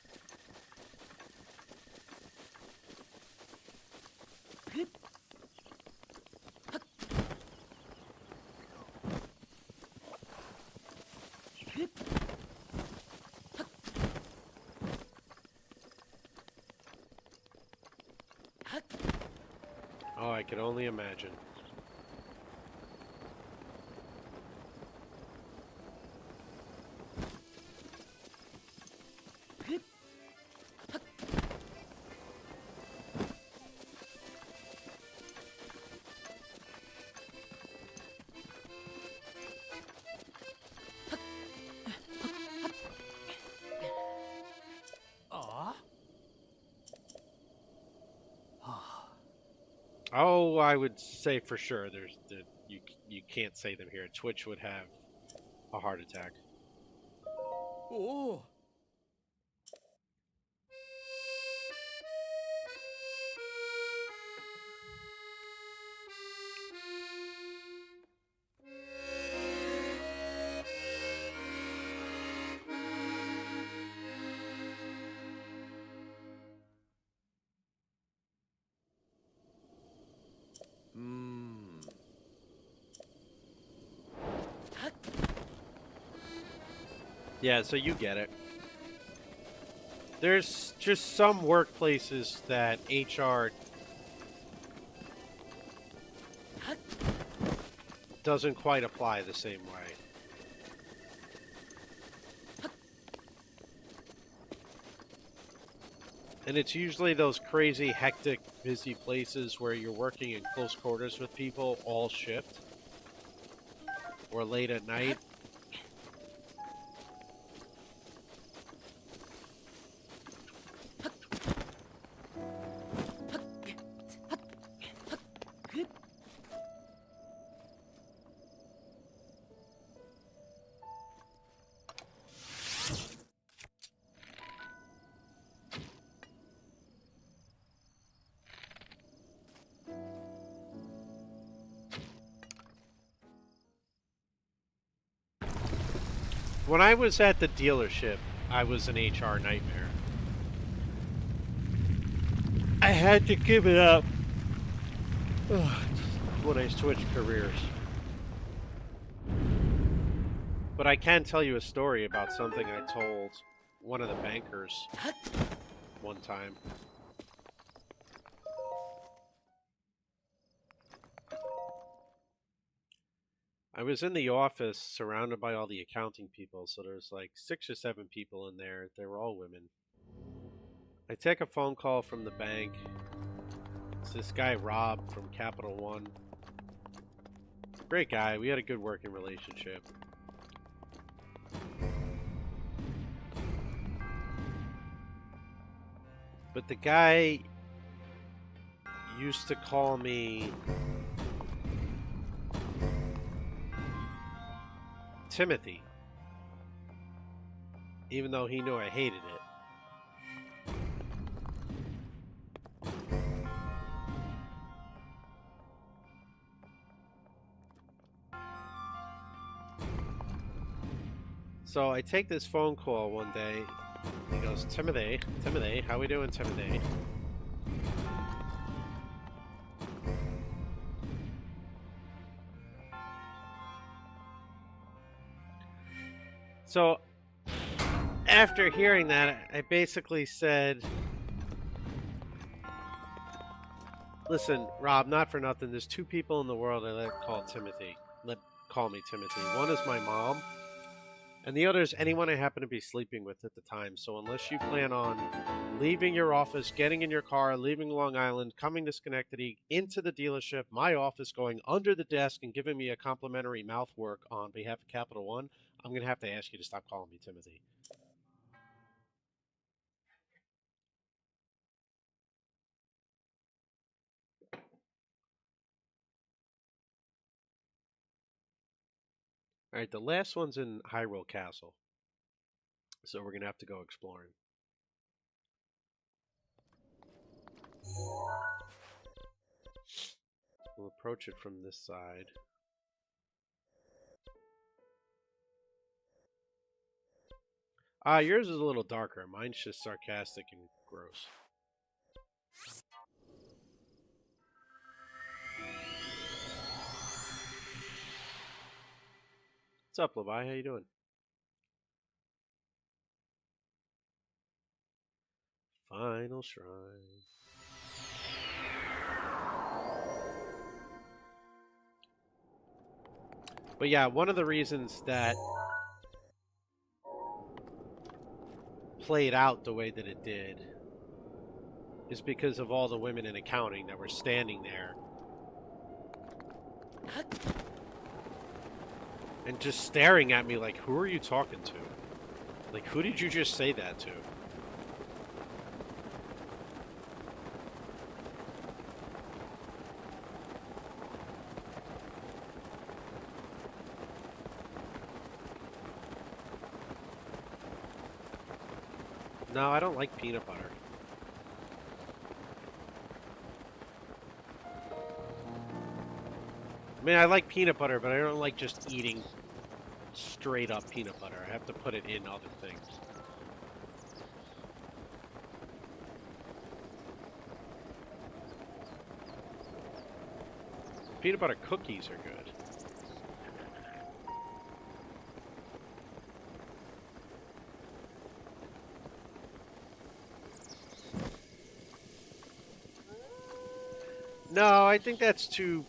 Oh, I can only imagine. Oh, I would say for sure. You can't say them here. Twitch would have a heart attack. Oh. Yeah, so you get it. There's just some workplaces that HR doesn't quite apply the same way. And it's usually those crazy, hectic, busy places where you're working in close quarters with people all shift or late at night. When I was at the dealership, I was an HR nightmare. I had to give it up when I switched careers. But I can tell you a story about something I told one of the bankers one time. I was in the office surrounded by all the accounting people, so there's like 6 or 7 people in there. They were all women. I take a phone call from the bank. It's this guy, Rob, from Capital One. Great guy. We had a good working relationship. But the guy used to call me Timothy, even though he knew I hated it. So I take this phone call one day. He goes, Timothy, how we doing, Timothy? So after hearing that, I basically said, listen, Rob, not for nothing, there's two people in the world I call me Timothy. One is my mom, and the other is anyone I happen to be sleeping with at the time. So unless you plan on leaving your office, getting in your car, leaving Long Island, coming to Schenectady, into the dealership, my office, going under the desk and giving me a complimentary mouth work on behalf of Capital One, I'm going to have to ask you to stop calling me Timothy. All right, the last one's in Hyrule Castle. So we're going to have to go exploring. We'll approach it from this side. Yours is a little darker. Mine's just sarcastic and gross. What's up, Levi? How you doing? Final Shrine. But yeah, one of the reasons that played out the way that it did is because of all the women in accounting that were standing there and just staring at me like, who are you talking to? Like, who did you just say that to? No, I don't like peanut butter. I mean, I like peanut butter, but I don't like just eating straight up peanut butter. I have to put it in other things. Peanut butter cookies are good. No, I think that's too...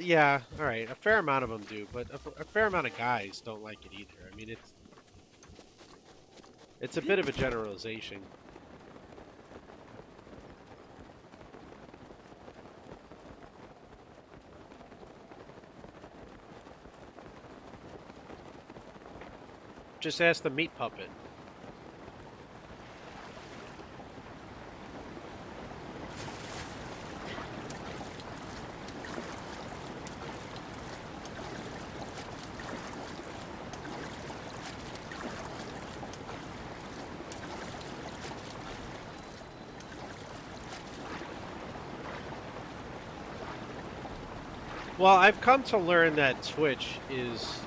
yeah, alright, a fair amount of them do, but a fair amount of guys don't like it either. I mean, it's a bit of a generalization. Just ask the meat puppet. Well, I've come to learn that Twitch is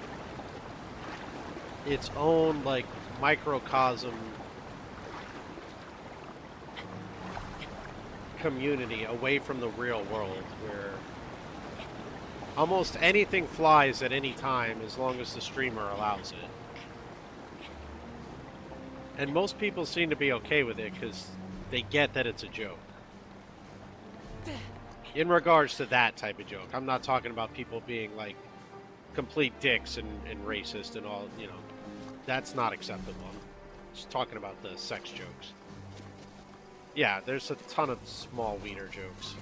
its own, like, microcosm community away from the real world, where almost anything flies at any time as long as the streamer allows it. And most people seem to be okay with it because they get that it's a joke. In regards to that type of joke. I'm not talking about people being, like, complete dicks and racist and all, you know. That's not acceptable. I'm just talking about the sex jokes. Yeah, there's a ton of small wiener jokes.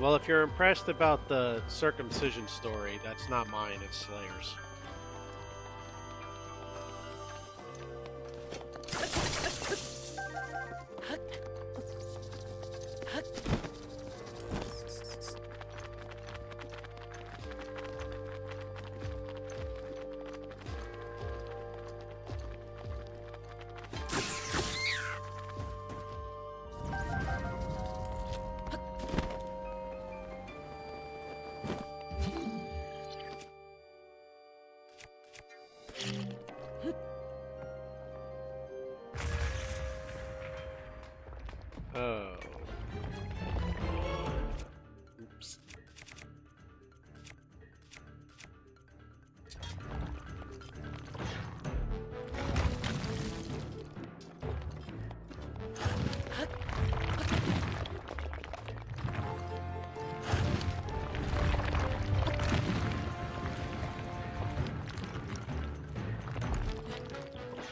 Well, if you're impressed about the circumcision story, that's not mine, it's Slayer's. Oh. Oops.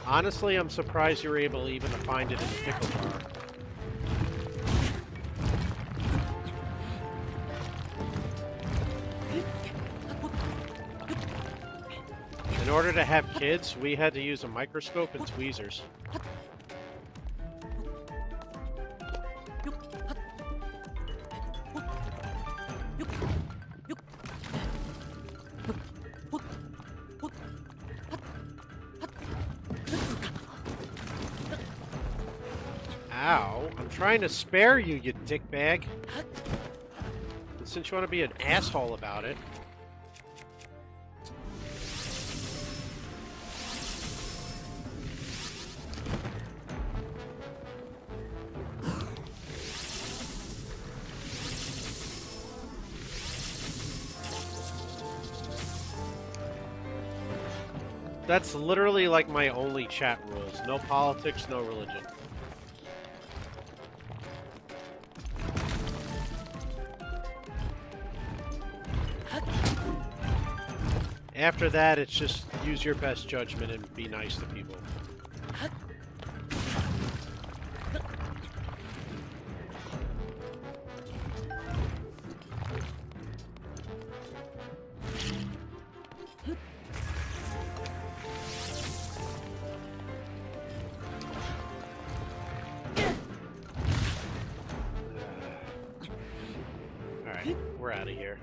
Honestly, I'm surprised you were able even to find it in the pickle jar. In order to have kids, we had to use a microscope and tweezers. Ow, I'm trying to spare you, you dickbag. And since you want to be an asshole about it. That's literally like my only chat rules. No politics, no religion. After that, it's just use your best judgment and be nice to people. Alright, we're out of here.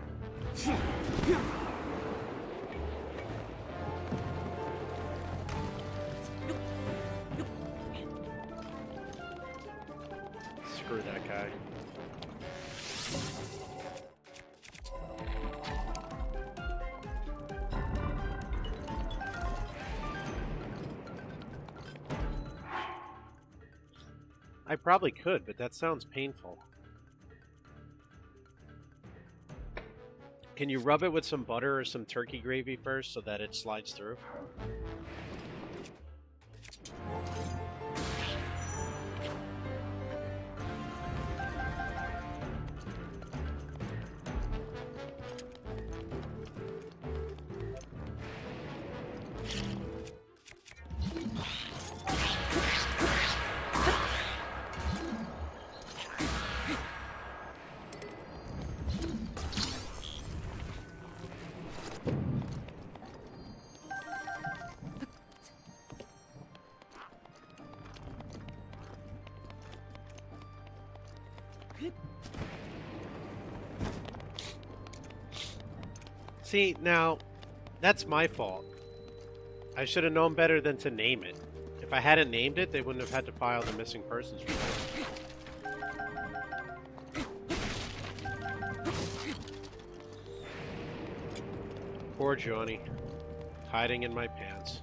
Screw that guy. I probably could, but that sounds painful. Can you rub it with some butter or some turkey gravy first so that it slides through? See, now, that's my fault. I should have known better than to name it. If I hadn't named it, they wouldn't have had to file the missing persons report. Poor Johnny. Hiding in my pants.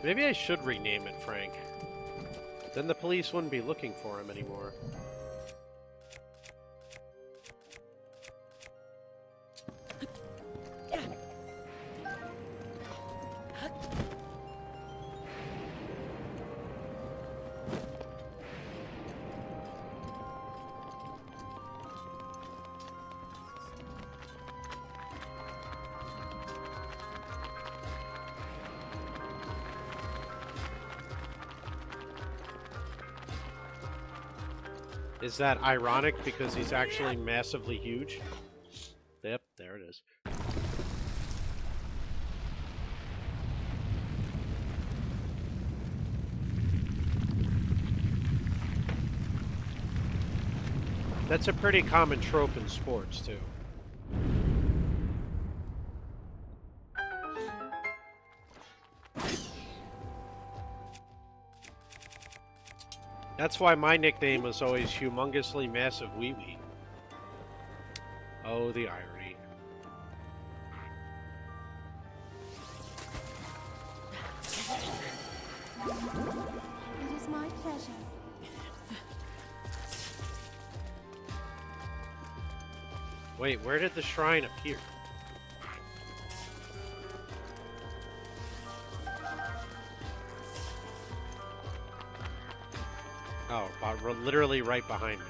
Maybe I should rename it Frank. Then the police wouldn't be looking for him anymore. Is that ironic because he's actually massively huge? Yep, there it is. That's a pretty common trope in sports, too. That's why my nickname was always Humongously Massive Wee Wee. Oh, the irony. It is my pleasure. Wait, where did the shrine appear? Oh, literally right behind me.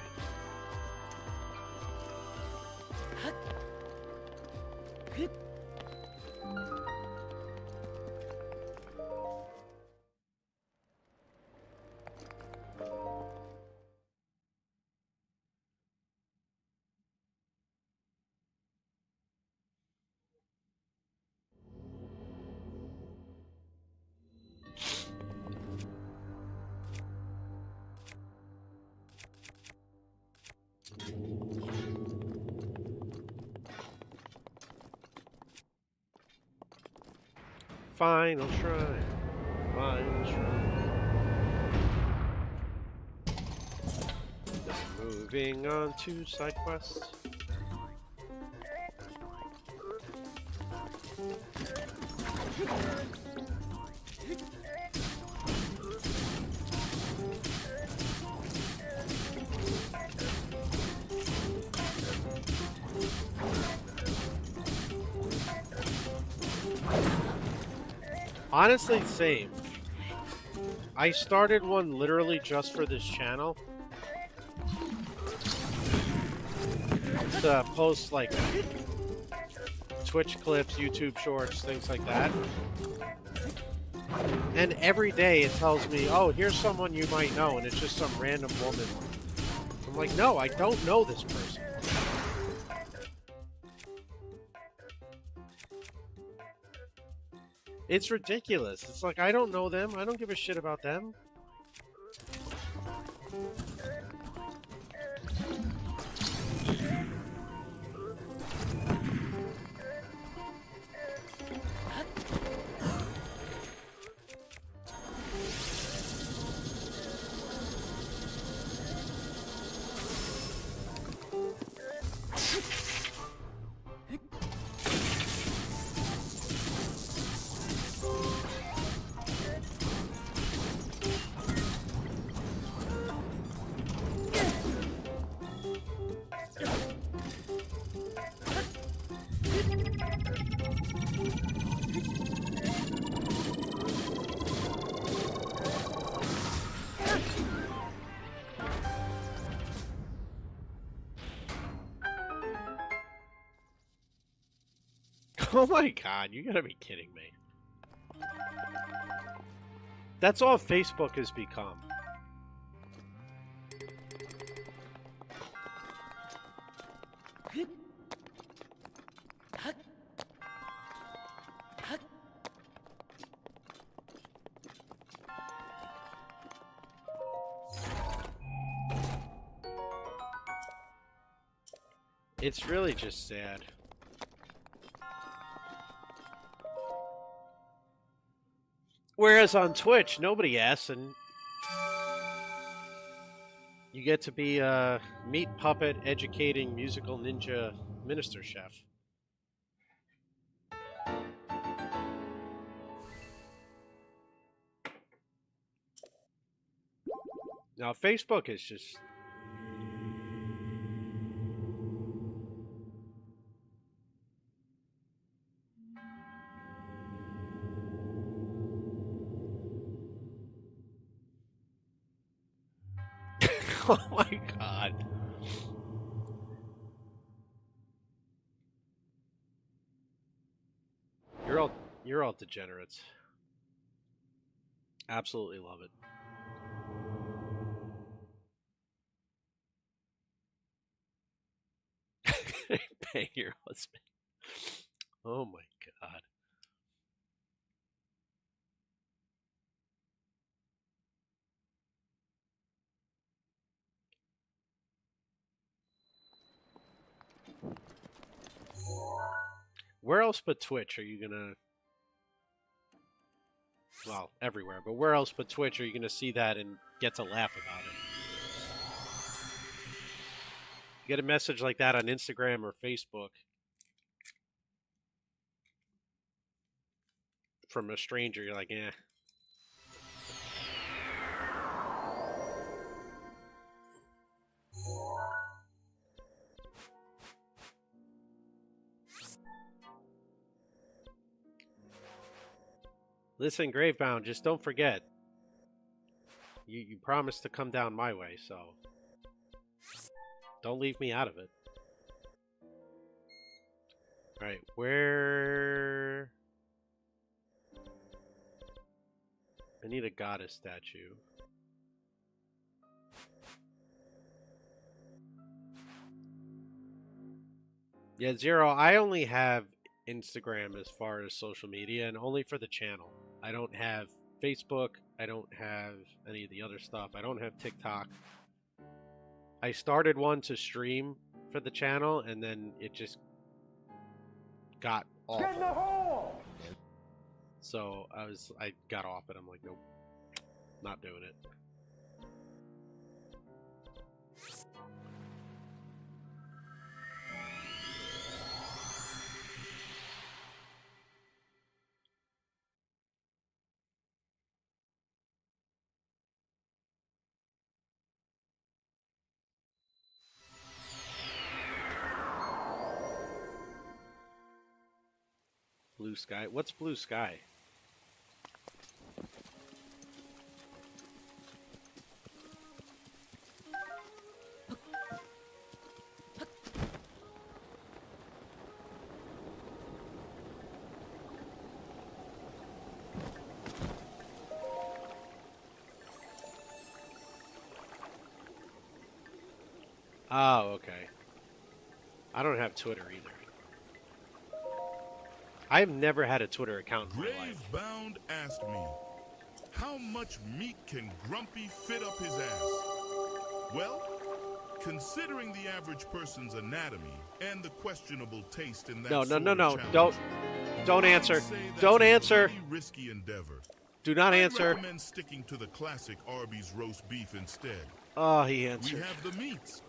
Final shrine. Final shrine. Now moving on to side quests. Honestly, same. I started one literally just for this channel. To post like Twitch clips, YouTube shorts, things like that. And every day it tells me, oh, here's someone you might know, and it's just some random woman. I'm like, no, I don't know this person. It's ridiculous. It's like, I don't know them. I don't give a shit about them. Oh my god, you gotta be kidding me. That's all Facebook has become. It's really just sad. Whereas on Twitch, nobody asks, and you get to be a meat puppet educating musical ninja minister chef. Now, Facebook is just... Oh my god. You're all degenerates. Absolutely love it. Pay your husband. Oh my god. Where else but Twitch are you gonna... Well, everywhere, but where else but Twitch are you gonna see that and get to laugh about it? You get a message like that on Instagram or Facebook from a stranger, you're like, eh. Listen, Gravebound, just don't forget. You promised to come down my way, so don't leave me out of it. Alright, where... I need a goddess statue. Yeah, Zero, I only have Instagram as far as social media, and only for the channel. I don't have Facebook. I don't have any of the other stuff. I don't have TikTok. I started one to stream for the channel, and then it just got awful. Get in the hole! So I got off it. I'm like, nope, not doing it. Blue sky? What's blue sky? Oh, okay. I don't have Twitter either. I've never had a Twitter account in my life. Gravebound asked me, how much meat can Grumpy fit up his ass? Well, considering the average person's anatomy and the questionable taste in that No. challenge, Don't answer. I'd say that's Don't a answer. pretty risky endeavor. Do not I'd answer. recommend sticking to the classic Arby's roast beef instead. Oh, he We answered. have the meats.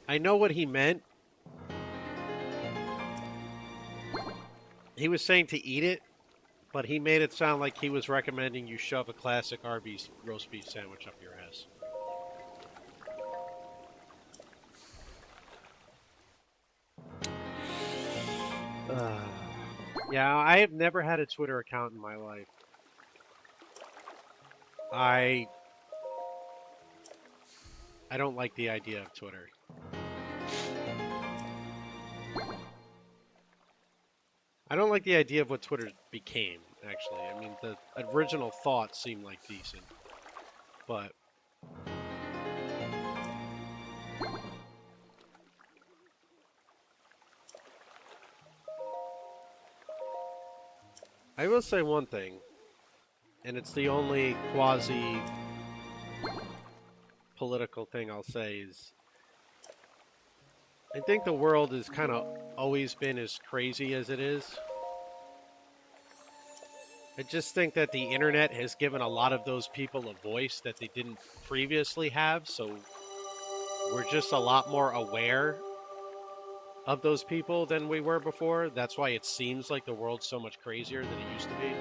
I know what he meant. He was saying to eat it, but he made it sound like he was recommending you shove a classic Arby's roast beef sandwich up your ass. Yeah, I have never had a Twitter account in my life. I don't like the idea of Twitter. I don't like the idea of what Twitter became, actually. I mean, the original thought seemed like decent, but... I will say one thing, and it's the only quasi-political thing I'll say is... I think the world has kind of always been as crazy as it is. I just think that the internet has given a lot of those people a voice that they didn't previously have, so we're just a lot more aware of those people than we were before. That's why it seems like the world's so much crazier than it used to be.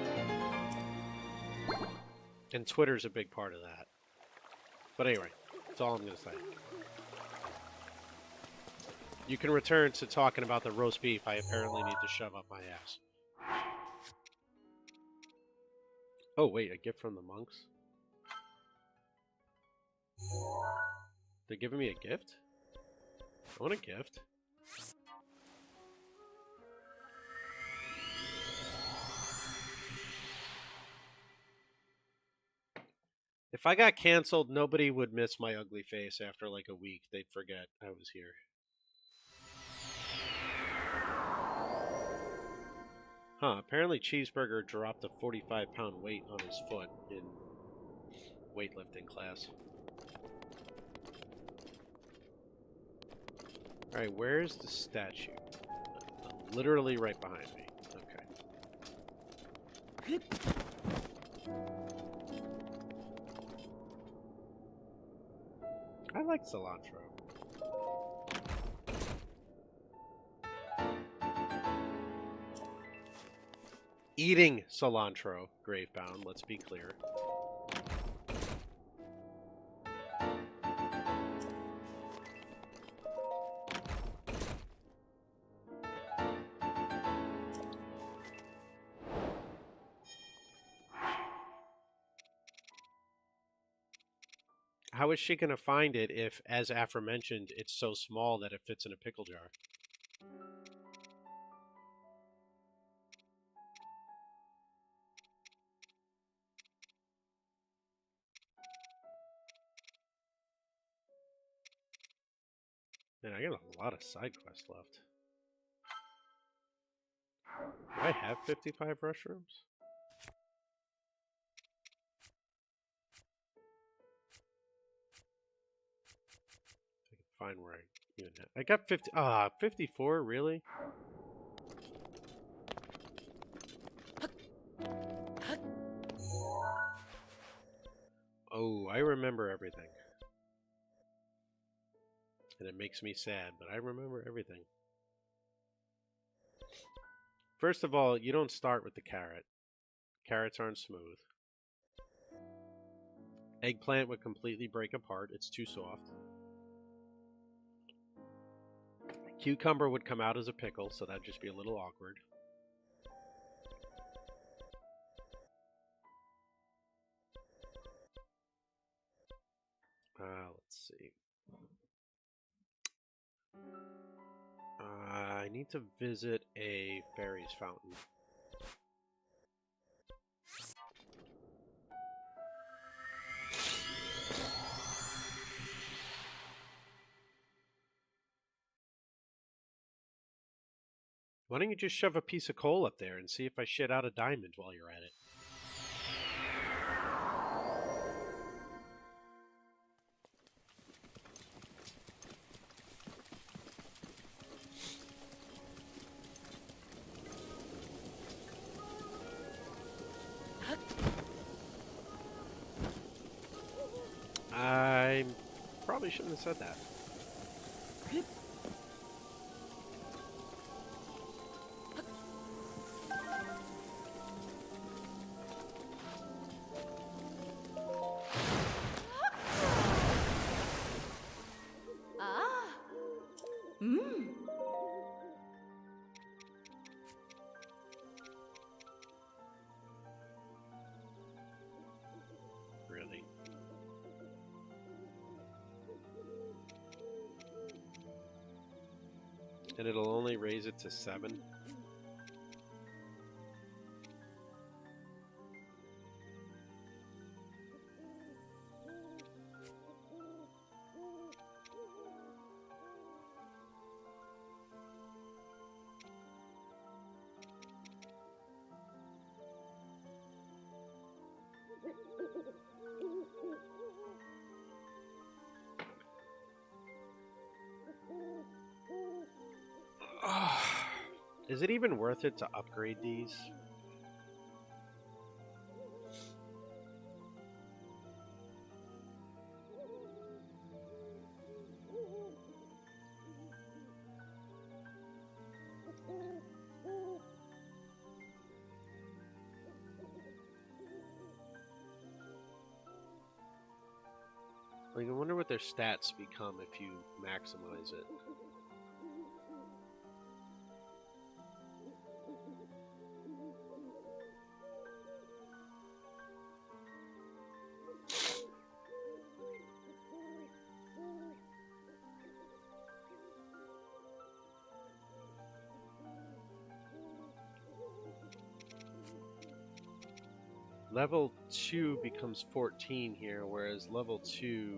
And Twitter's a big part of that. But anyway, that's all I'm going to say. You can return to talking about the roast beef I apparently need to shove up my ass. Oh, wait, a gift from the monks? They're giving me a gift? I want a gift. If I got canceled, nobody would miss my ugly face after like a week. They'd forget I was here. Huh, apparently Cheeseburger dropped a 45-pound weight on his foot in weightlifting class. Alright, where's the statue? Literally right behind me. Okay. I like cilantro. Eating cilantro, Gravebound, let's be clear. How is she going to find it if, as aforementioned, it's so small that it fits in a pickle jar? Man, I got a lot of side quests left. Do I have 55 restrooms? I can find where I even have. I got 50. 54, really? Oh, I remember everything. And it makes me sad, but I remember everything. First of all, you don't start with the carrot. Carrots aren't smooth. Eggplant would completely break apart. It's too soft. Cucumber would come out as a pickle, so that'd just be a little awkward. Let's see. I need to visit a fairies fountain. Why don't you just shove a piece of coal up there and see if I shit out a diamond while you're at it? I probably shouldn't have said that. Really? And it'll only raise it to 7? Is it even worth it to upgrade these? Like, I wonder what their stats become if you maximize it. Level 2 becomes 14 here, whereas level 2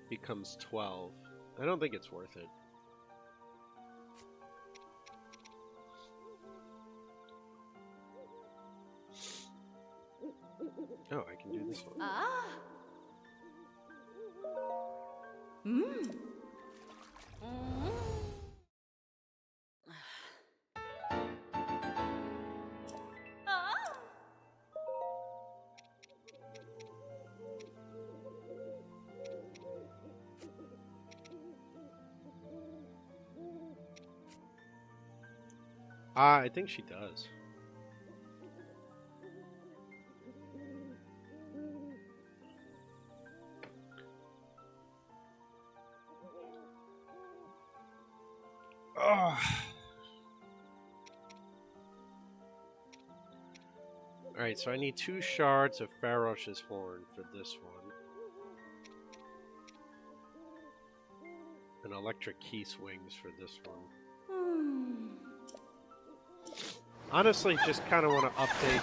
becomes 12. I don't think it's worth it. Oh, I can do this one. Ah. Mmm. Ah. I think she does. Ugh. Alright, so I need 2 shards of Farrosh's horn for this one. And electric keys wings for this one. Honestly, just kind of want to update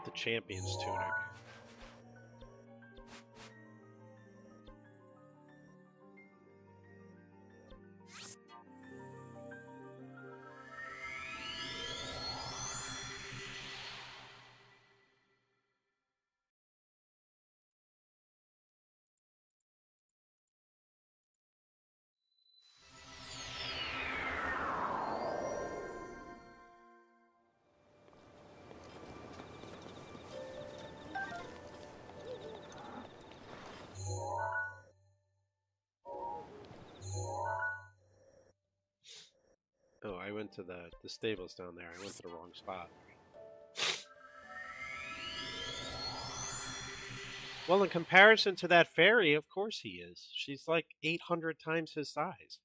the champion's tunic. Oh, I went to the stables down there. I went to the wrong spot. Well, in comparison to that fairy, of course he is. She's like 800 times his size.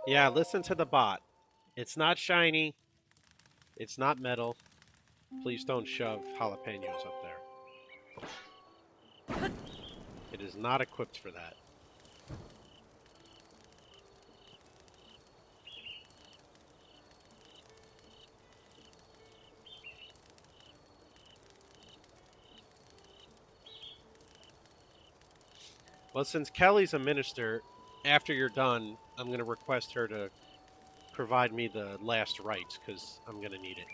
Yeah, listen to the bot. It's not shiny. It's not metal. Please don't shove jalapenos up there. It is not equipped for that. Well, since Kelly's a minister, after you're done, I'm going to request her to provide me the last rites, because I'm going to need it.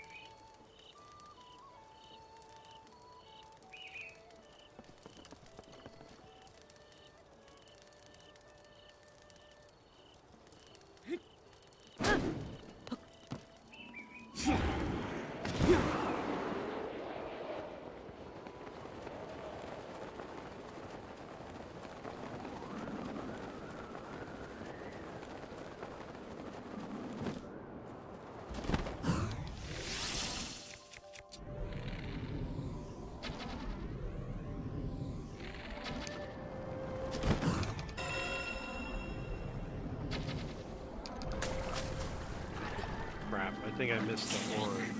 crap. I think I missed the horn.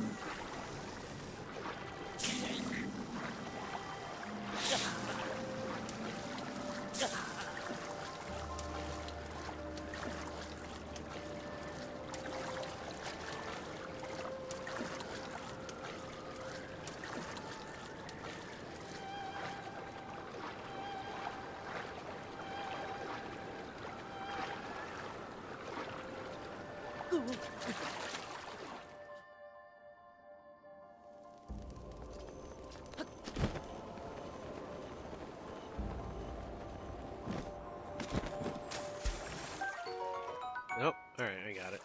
Nope. Alright, I got it.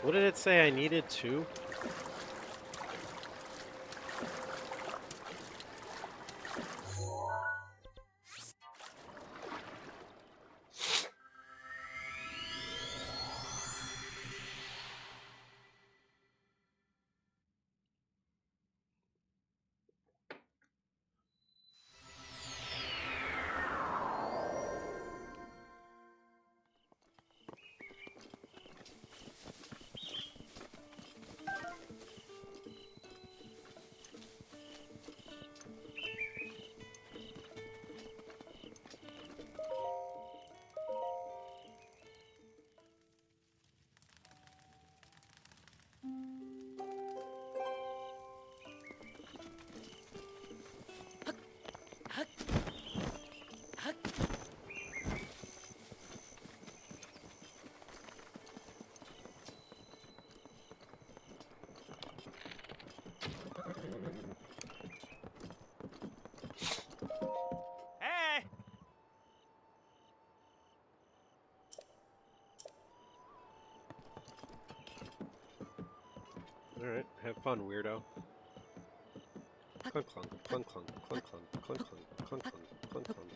What did it say I needed to? Hey! Alright, have fun, weirdo. Clunk clunk, clunk clunk, clunk clunk, clunk clunk, clunk clunk, clunk clunk.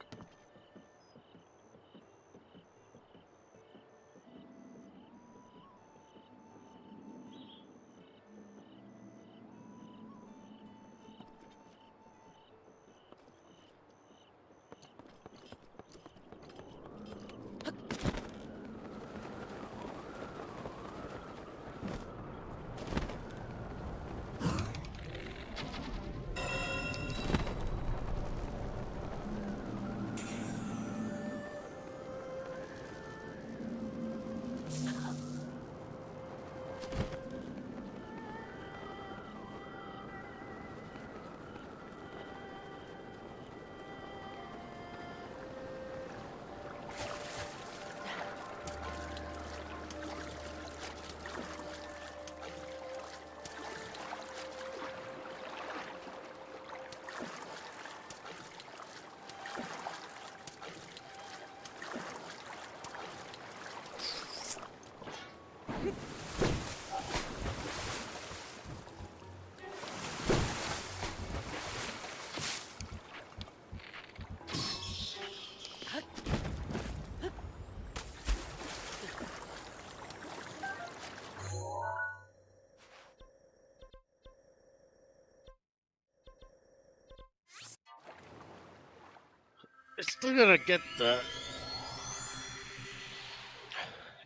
I still gotta get the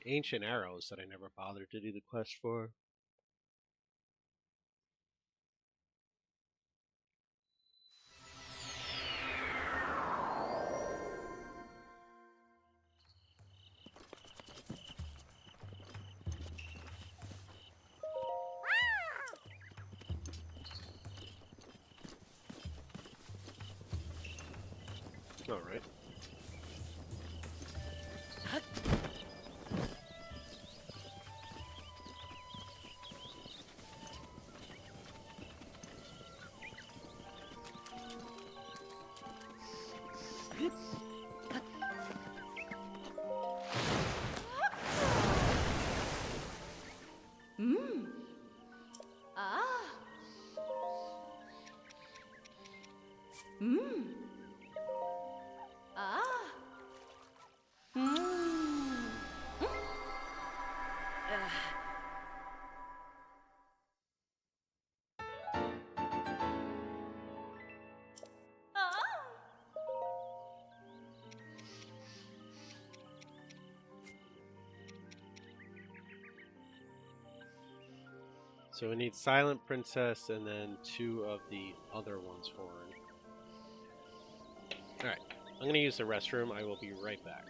ancient arrows that I never bothered to do the quest for. Alright. Ah. So we need Silent Princess and then 2 of the other ones for her. Alright, I'm going to use the restroom. I will be right back.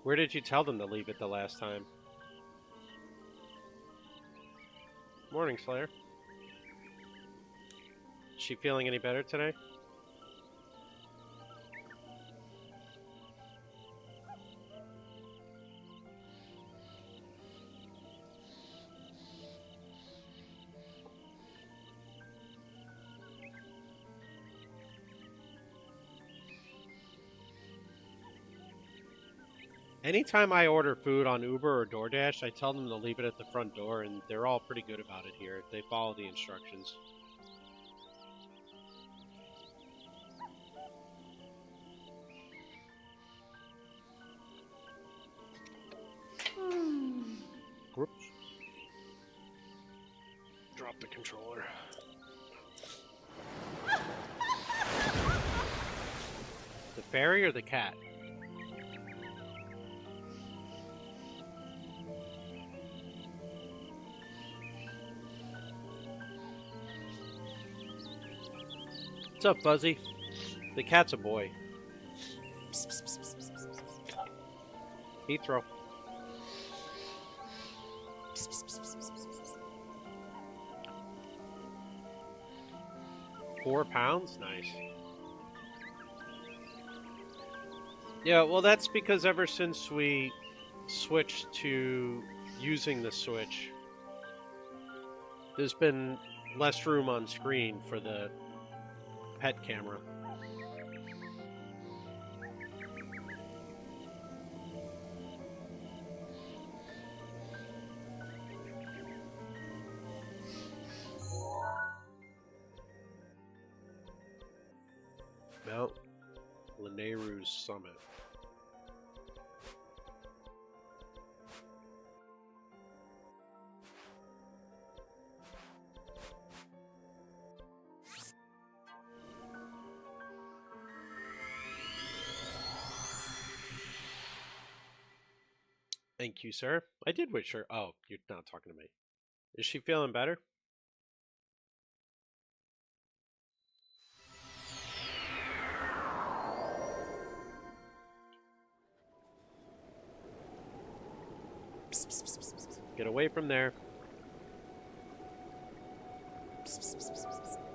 Where did you tell them to leave it the last time? Morning, Slayer. Is she feeling any better today? Anytime I order food on Uber or DoorDash, I tell them to leave it at the front door, and they're all pretty good about it here. They follow the instructions. Whoops. Drop the controller. The fairy or the cat? What's up, Fuzzy? The cat's a boy. Heathrow. £4? Nice. Yeah, well, that's because ever since we switched to using the Switch, there's been less room on screen for the pet camera. Mount Lanayru's Summit. Thank you, sir. I did wish her. Oh, you're not talking to me. Is she feeling better? Get away from there.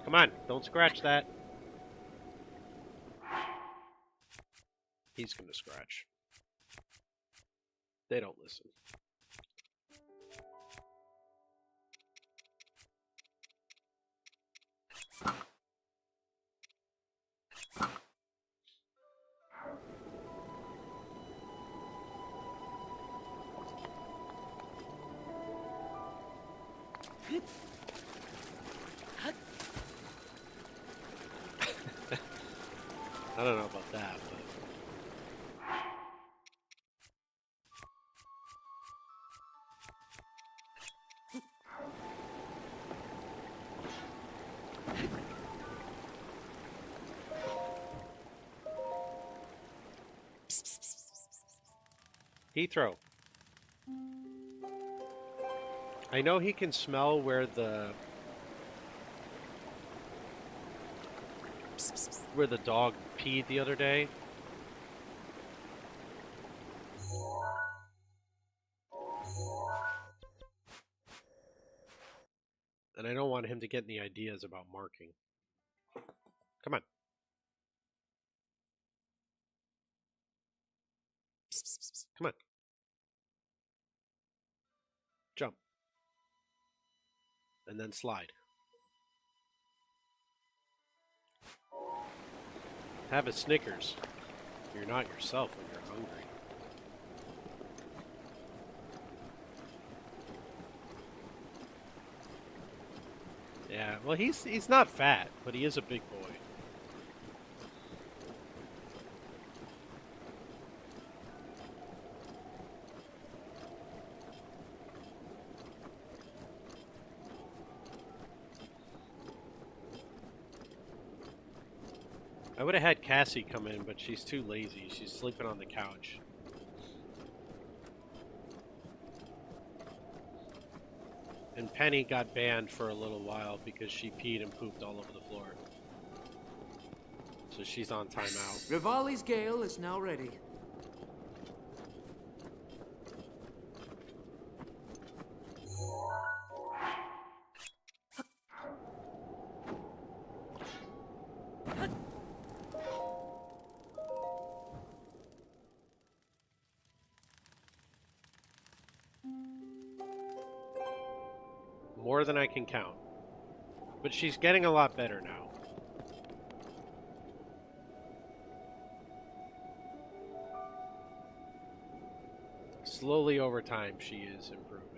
Come on, don't scratch that. He's gonna scratch. They don't listen. I don't know about that, but... Heathrow. I know he can smell where the dog peed the other day. And I don't want him to get any ideas about marking. Come on. Come on. Jump. And then slide. Have a Snickers. You're not yourself when you're hungry. Yeah, well, he's not fat, but he is a big boy. I would have had Cassie come in, but she's too lazy. She's sleeping on the couch. And Penny got banned for a little while because she peed and pooped all over the floor. So she's on timeout. Rivali's gale is now ready. More than I can count. But she's getting a lot better now. Slowly over time, she is improving.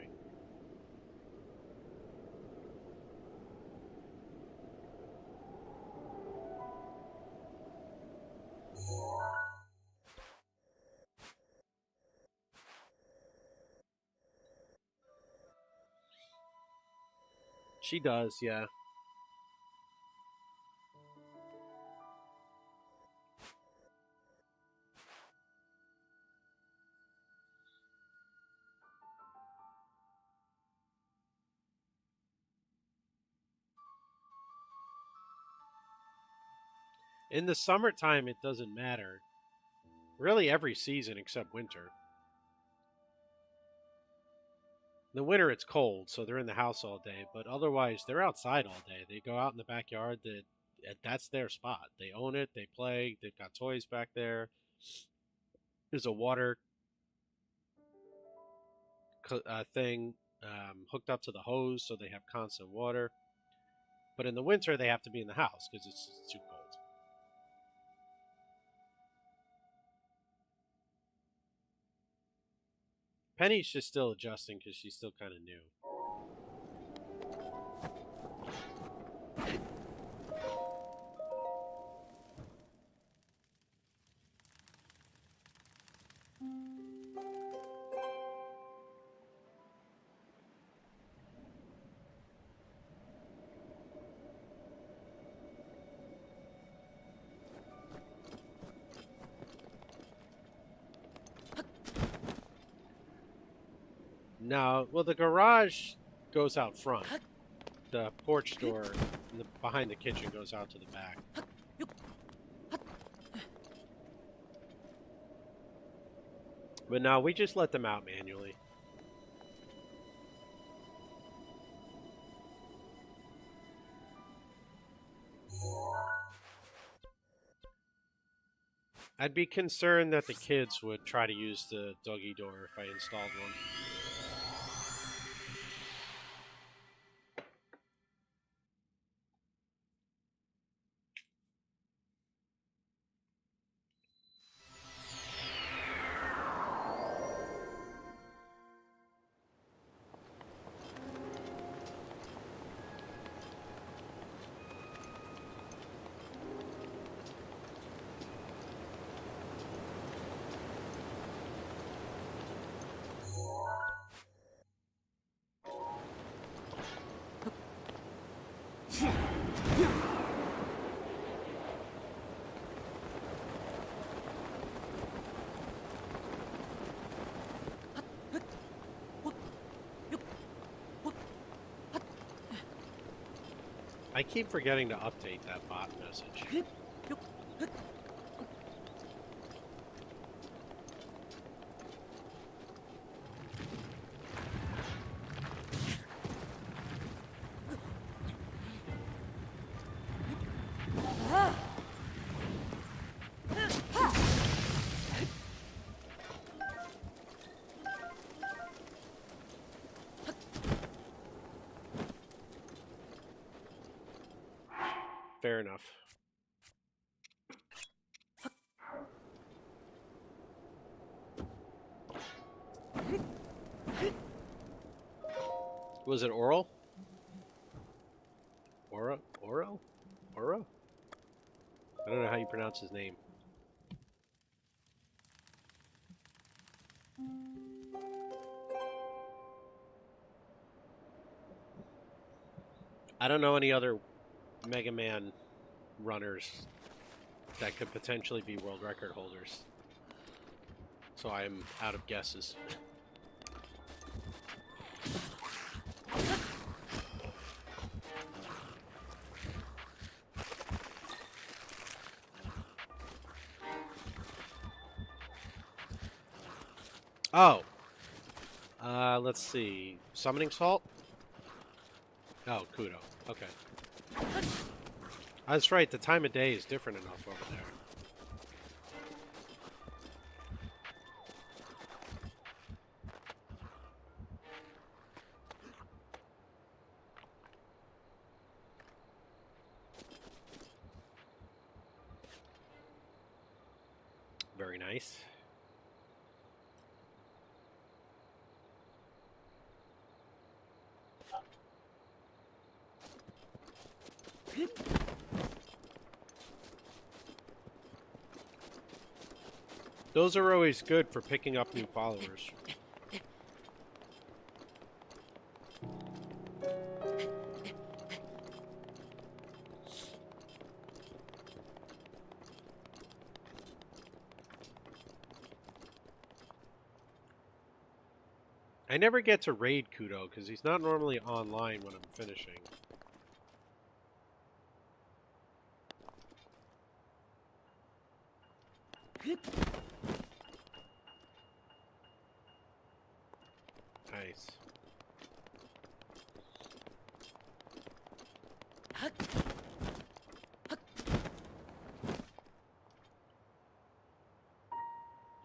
She does, yeah. In the summertime, it doesn't matter. Really every season except winter. In the winter, it's cold, so they're in the house all day. But otherwise, they're outside all day. They go out in the backyard. That's their spot. They own it. They play. They've got toys back there. There's a water thing hooked up to the hose, so they have constant water. But in the winter, they have to be in the house because it's too cold. Penny's just still adjusting because she's still kind of new. No, well, the garage goes out front. The porch door behind the kitchen goes out to the back. But no, we just let them out manually. I'd be concerned that the kids would try to use the doggy door if I installed one. I keep forgetting to update that bot message. Fair enough. Was it Oral? Oro? Oro? Oro? I don't know how you pronounce his name. I don't know any other Mega Man runners that could potentially be world record holders. So I'm out of guesses. Oh. Let's see. Summoning Salt? Oh, Kudo. Okay. That's right, the time of day is different enough over there. Very nice. Those are always good for picking up new followers. I never get to raid Kudo because he's not normally online when I'm finishing. Nice.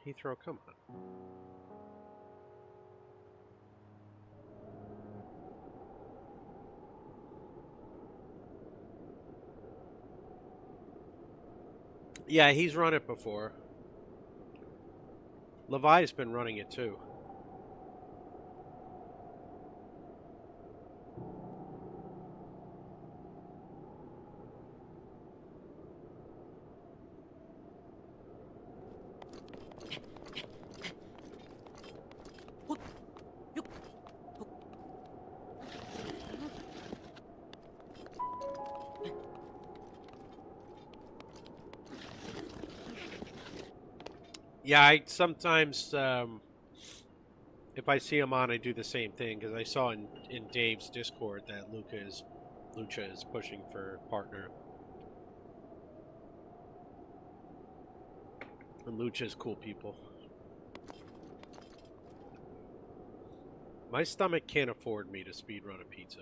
Heathrow, come on. Yeah, he's run it before. Levi's been running it too. Yeah, I sometimes, if I see him on, I do the same thing because I saw in Dave's Discord that Lucha is pushing for partner, and Lucha's cool people. My stomach can't afford me to speedrun a pizza.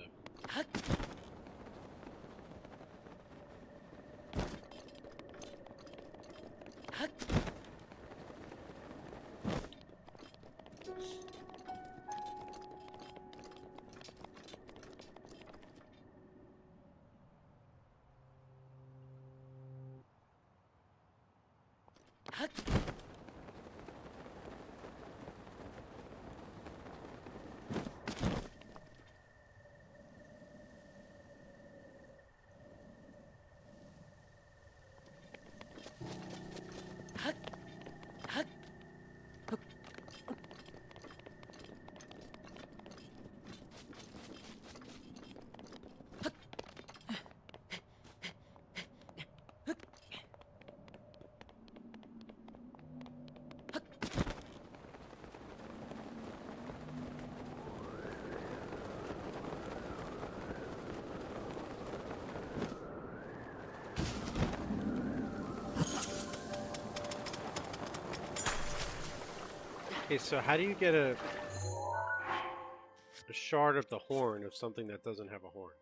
Okay, so how do you get a shard of the horn of something that doesn't have a horn?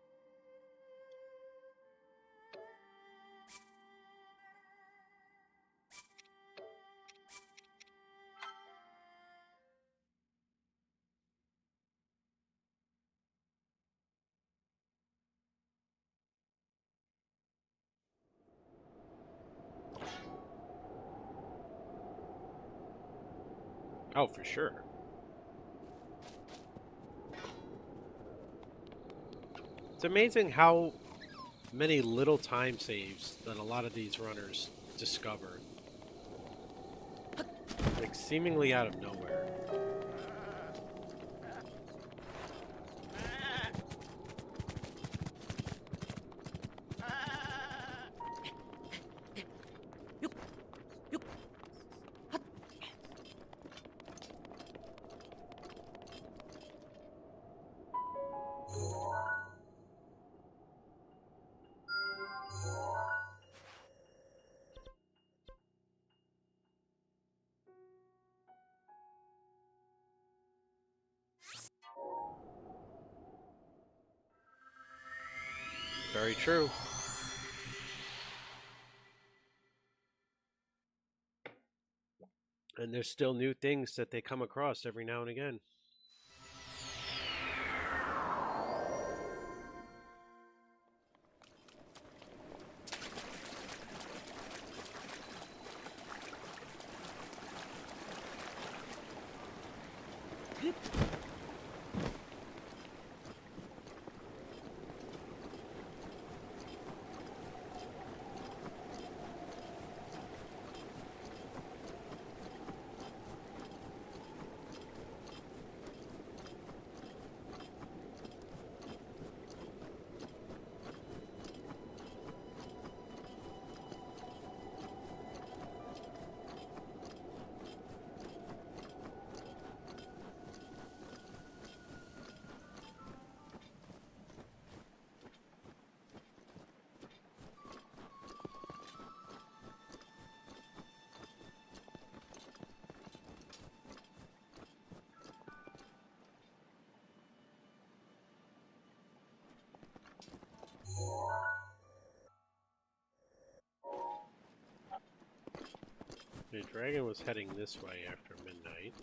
Oh, for sure. It's amazing how many little time saves that a lot of these runners discover. Like, seemingly out of nowhere. Very true. And there's still new things that they come across every now and again. The dragon was heading this way after midnight.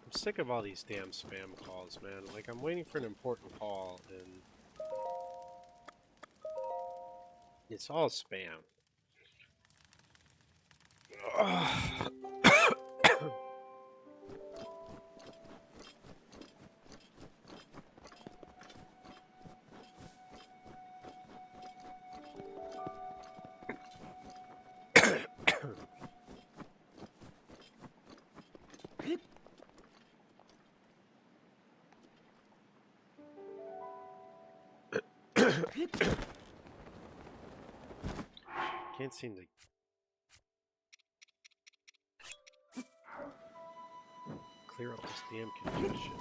I'm sick of all these damn spam calls, man. Like, I'm waiting for an important call, and it's all spam. Ugh. Can't seem to clear up this damn congestion.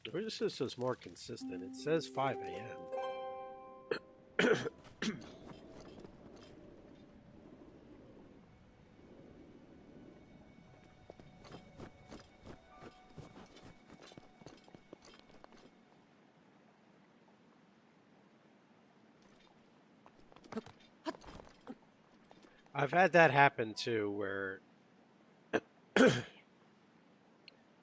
I wish this was more consistent. It says 5 a.m. I've had that happen too, where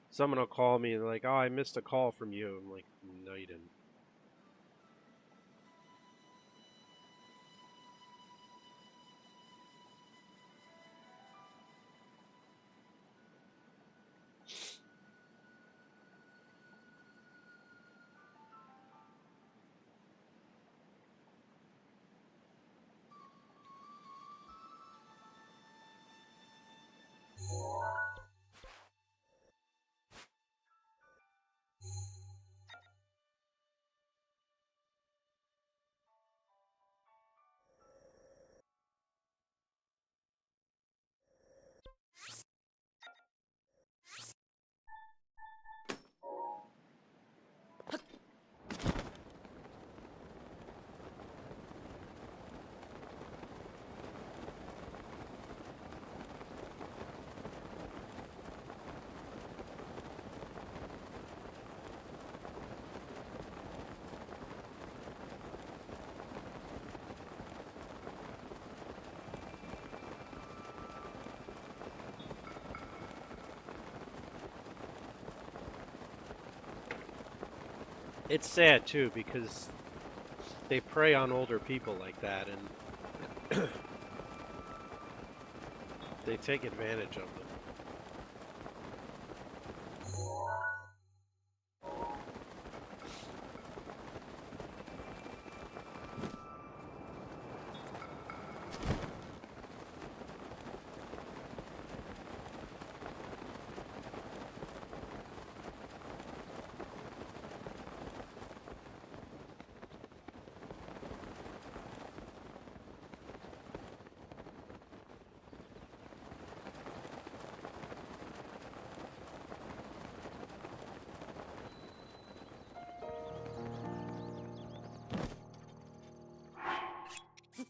someone will call me and they're like, "Oh, I missed a call from you." I'm like, "No, you didn't." It's sad too because they prey on older people like that, and they take advantage of them.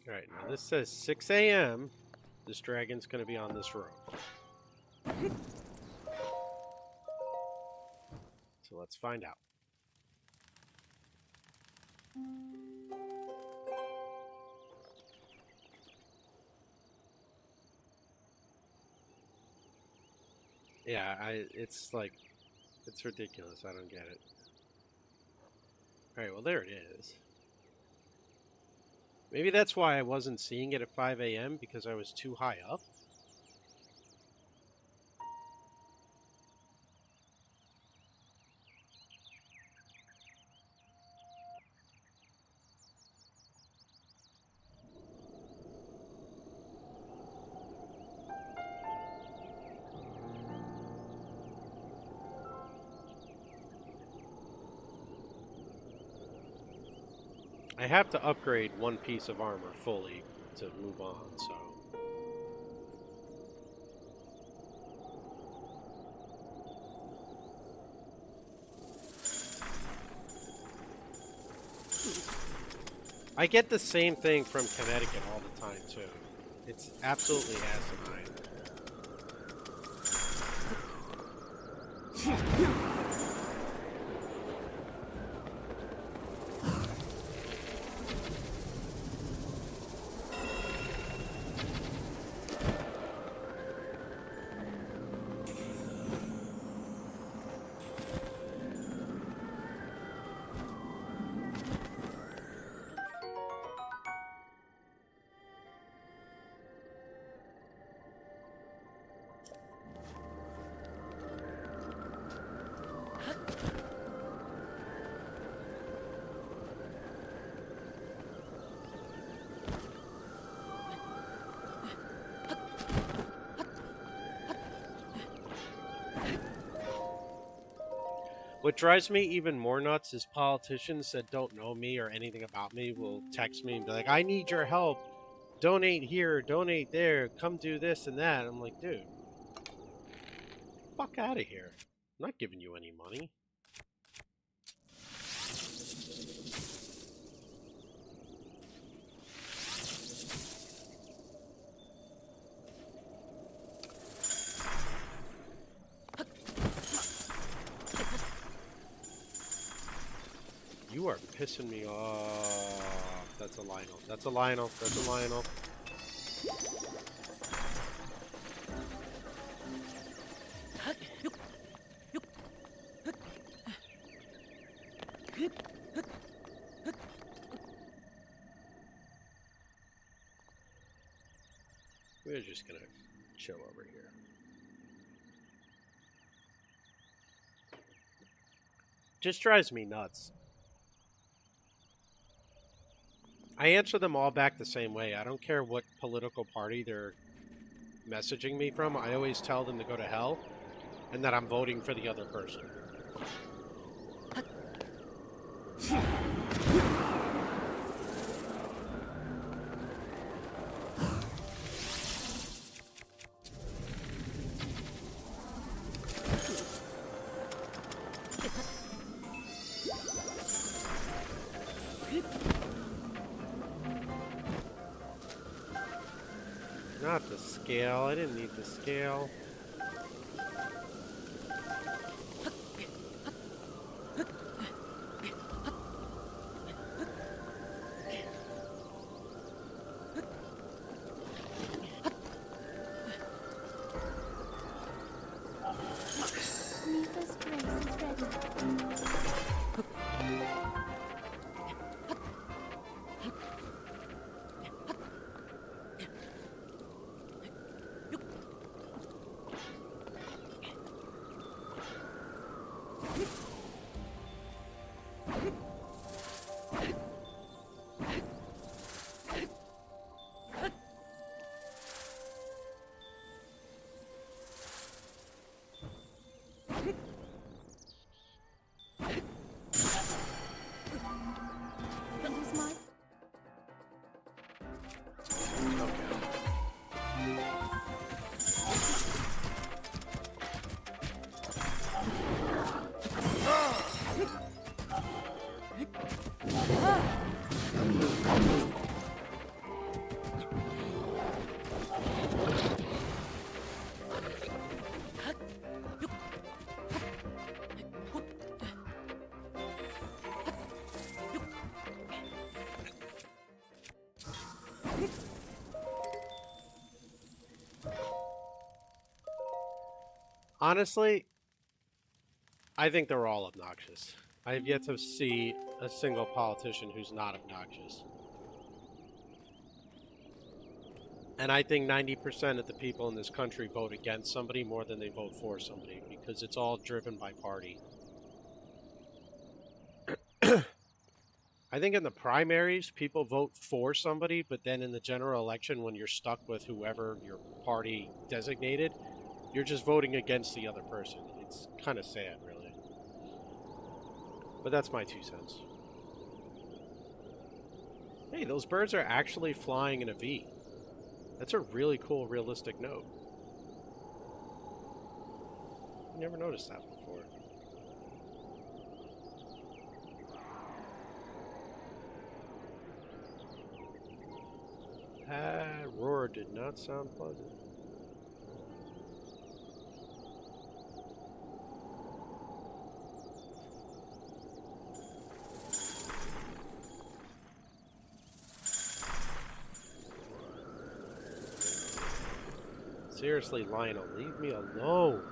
Alright, now this says 6 a.m. This dragon's going to be on this road. So let's find out. Yeah, it's like, it's ridiculous. I don't get it. Alright, well there it is. Maybe that's why I wasn't seeing it at 5 a.m. because I was too high up. I have to upgrade one piece of armor fully to move on, so... I get the same thing from Connecticut all the time, too. It's absolutely asinine. What drives me even more nuts is politicians that don't know me or anything about me will text me and be like, I need your help. Donate here, donate there, come do this and that. I'm like, dude, fuck out of here. I'm not giving you any money. You are pissing me off. That's a Lionel. That's a Lionel. That's a Lionel. We're just gonna chill over here. Just drives me nuts. I answer them all back the same way. I don't care what political party they're messaging me from. I always tell them to go to hell and that I'm voting for the other person. Not the scale. I didn't need the scale. Mipha's grace is ready. It is my Honestly, I think they're all obnoxious. I have yet to see a single politician who's not obnoxious. And I think 90% of the people in this country vote against somebody more than they vote for somebody because it's all driven by party. I think in the primaries, people vote for somebody, but then in the general election, when you're stuck with whoever your party designated, you're just voting against the other person. It's kind of sad, really. But that's my 2 cents. Hey, those birds are actually flying in a V. That's a really cool, realistic note. I never noticed that before. That roar did not sound pleasant. Seriously, Lionel, leave me alone.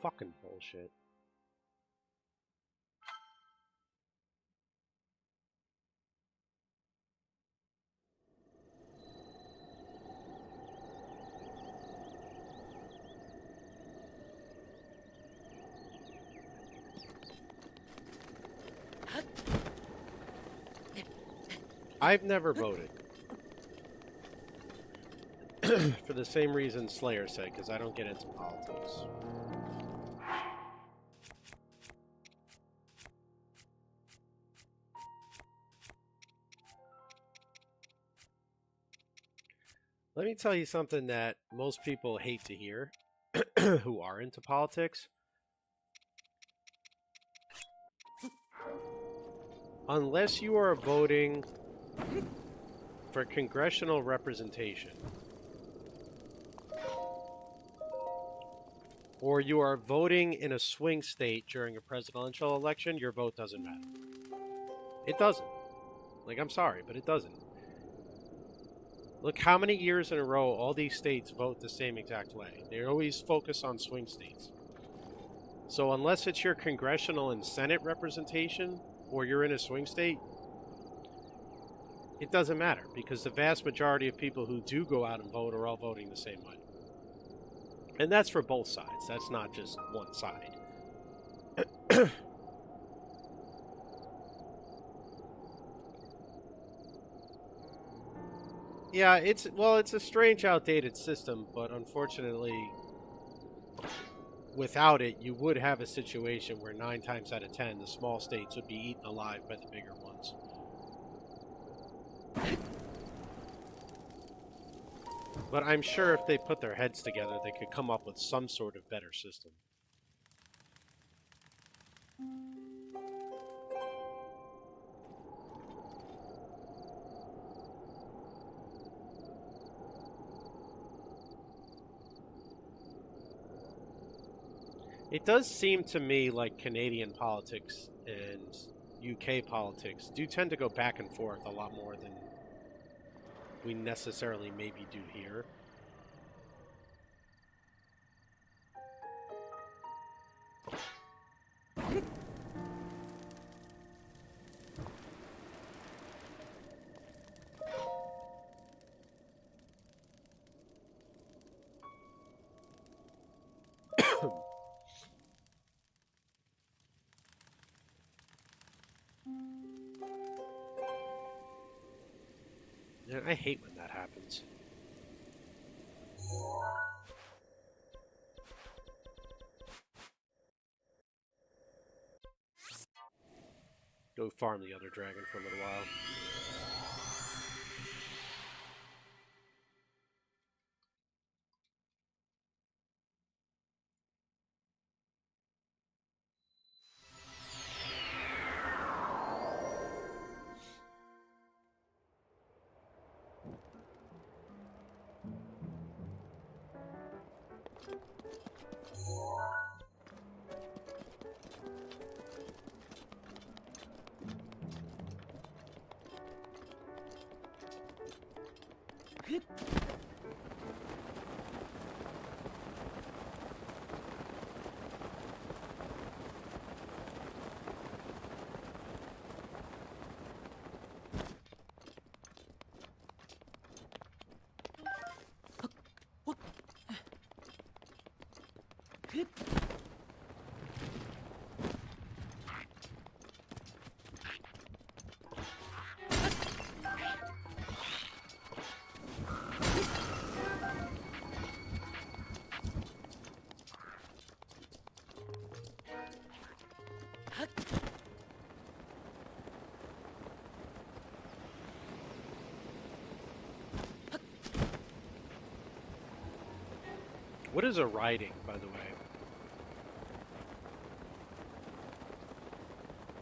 Fucking bullshit. I've never voted. For the same reason Slayer said, because I don't get into politics. Let me tell you something that most people hate to hear who are into politics. Unless you are voting for congressional representation, or you are voting in a swing state during a presidential election, your vote doesn't matter. It doesn't. Like, I'm sorry, but it doesn't. Look how many years in a row all these states vote the same exact way. They always focus on swing states. So unless it's your congressional and Senate representation, or you're in a swing state, it doesn't matter, because the vast majority of people who do go out and vote are all voting the same way. And that's for both sides. That's not just one side. Yeah, it's a strange, outdated system, but unfortunately, without it, you would have a situation where 9 times out of 10, the small states would be eaten alive by the bigger ones. But I'm sure if they put their heads together, they could come up with some sort of better system. It does seem to me like Canadian politics and UK politics do tend to go back and forth a lot more than we necessarily maybe do here. And I hate when that happens. Go farm the other dragon for a little while. What is a riding, by the way?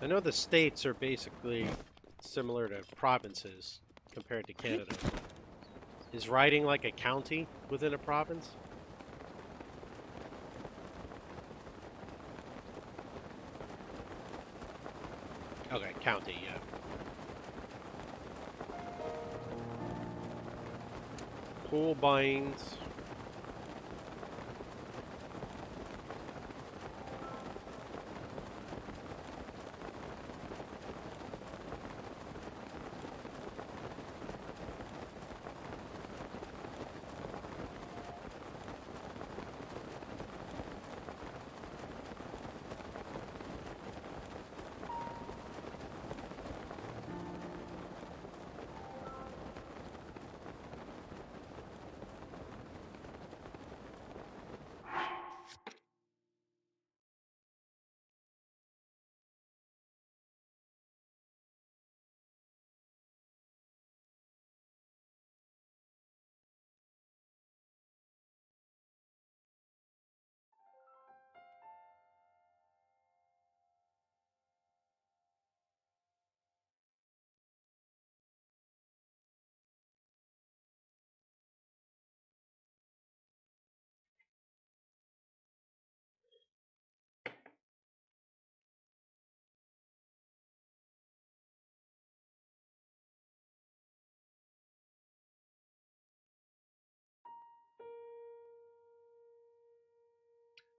I know the states are basically similar to provinces compared to Canada. Is riding like a county within a province? Okay, county, yeah. Pool binds.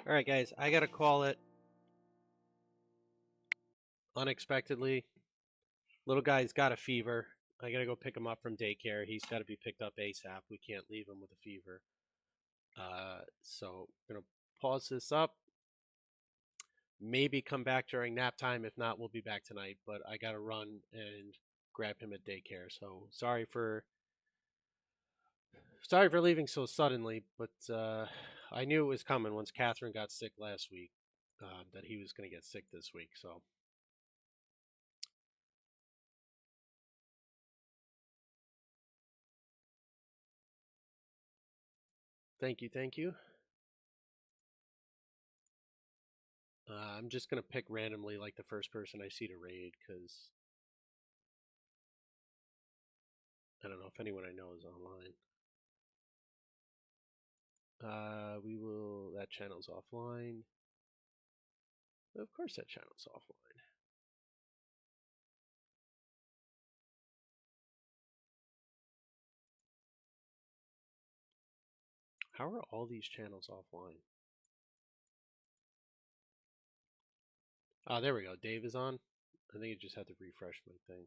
All right, guys, I gotta call it unexpectedly. Little guy's got a fever. I gotta go pick him up from daycare. He's got to be picked up ASAP. We can't leave him with a fever. So I'm gonna pause this up. Maybe come back during nap time. If not, we'll be back tonight. But I gotta run and grab him at daycare. So sorry for leaving so suddenly. But I knew it was coming once Catherine got sick last week. That he was gonna get sick this week. So thank you, thank you. I'm just gonna pick randomly like the first person I see to raid because I don't know if anyone I know is online. We will. That channel's offline. Of course, that channel's offline. How are all these channels offline? Ah, there we go. Dave is on. I think I just had to refresh my thing.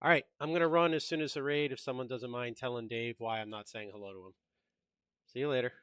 All right, I'm gonna run as soon as the raid. If someone doesn't mind telling Dave why I'm not saying hello to him. See you later.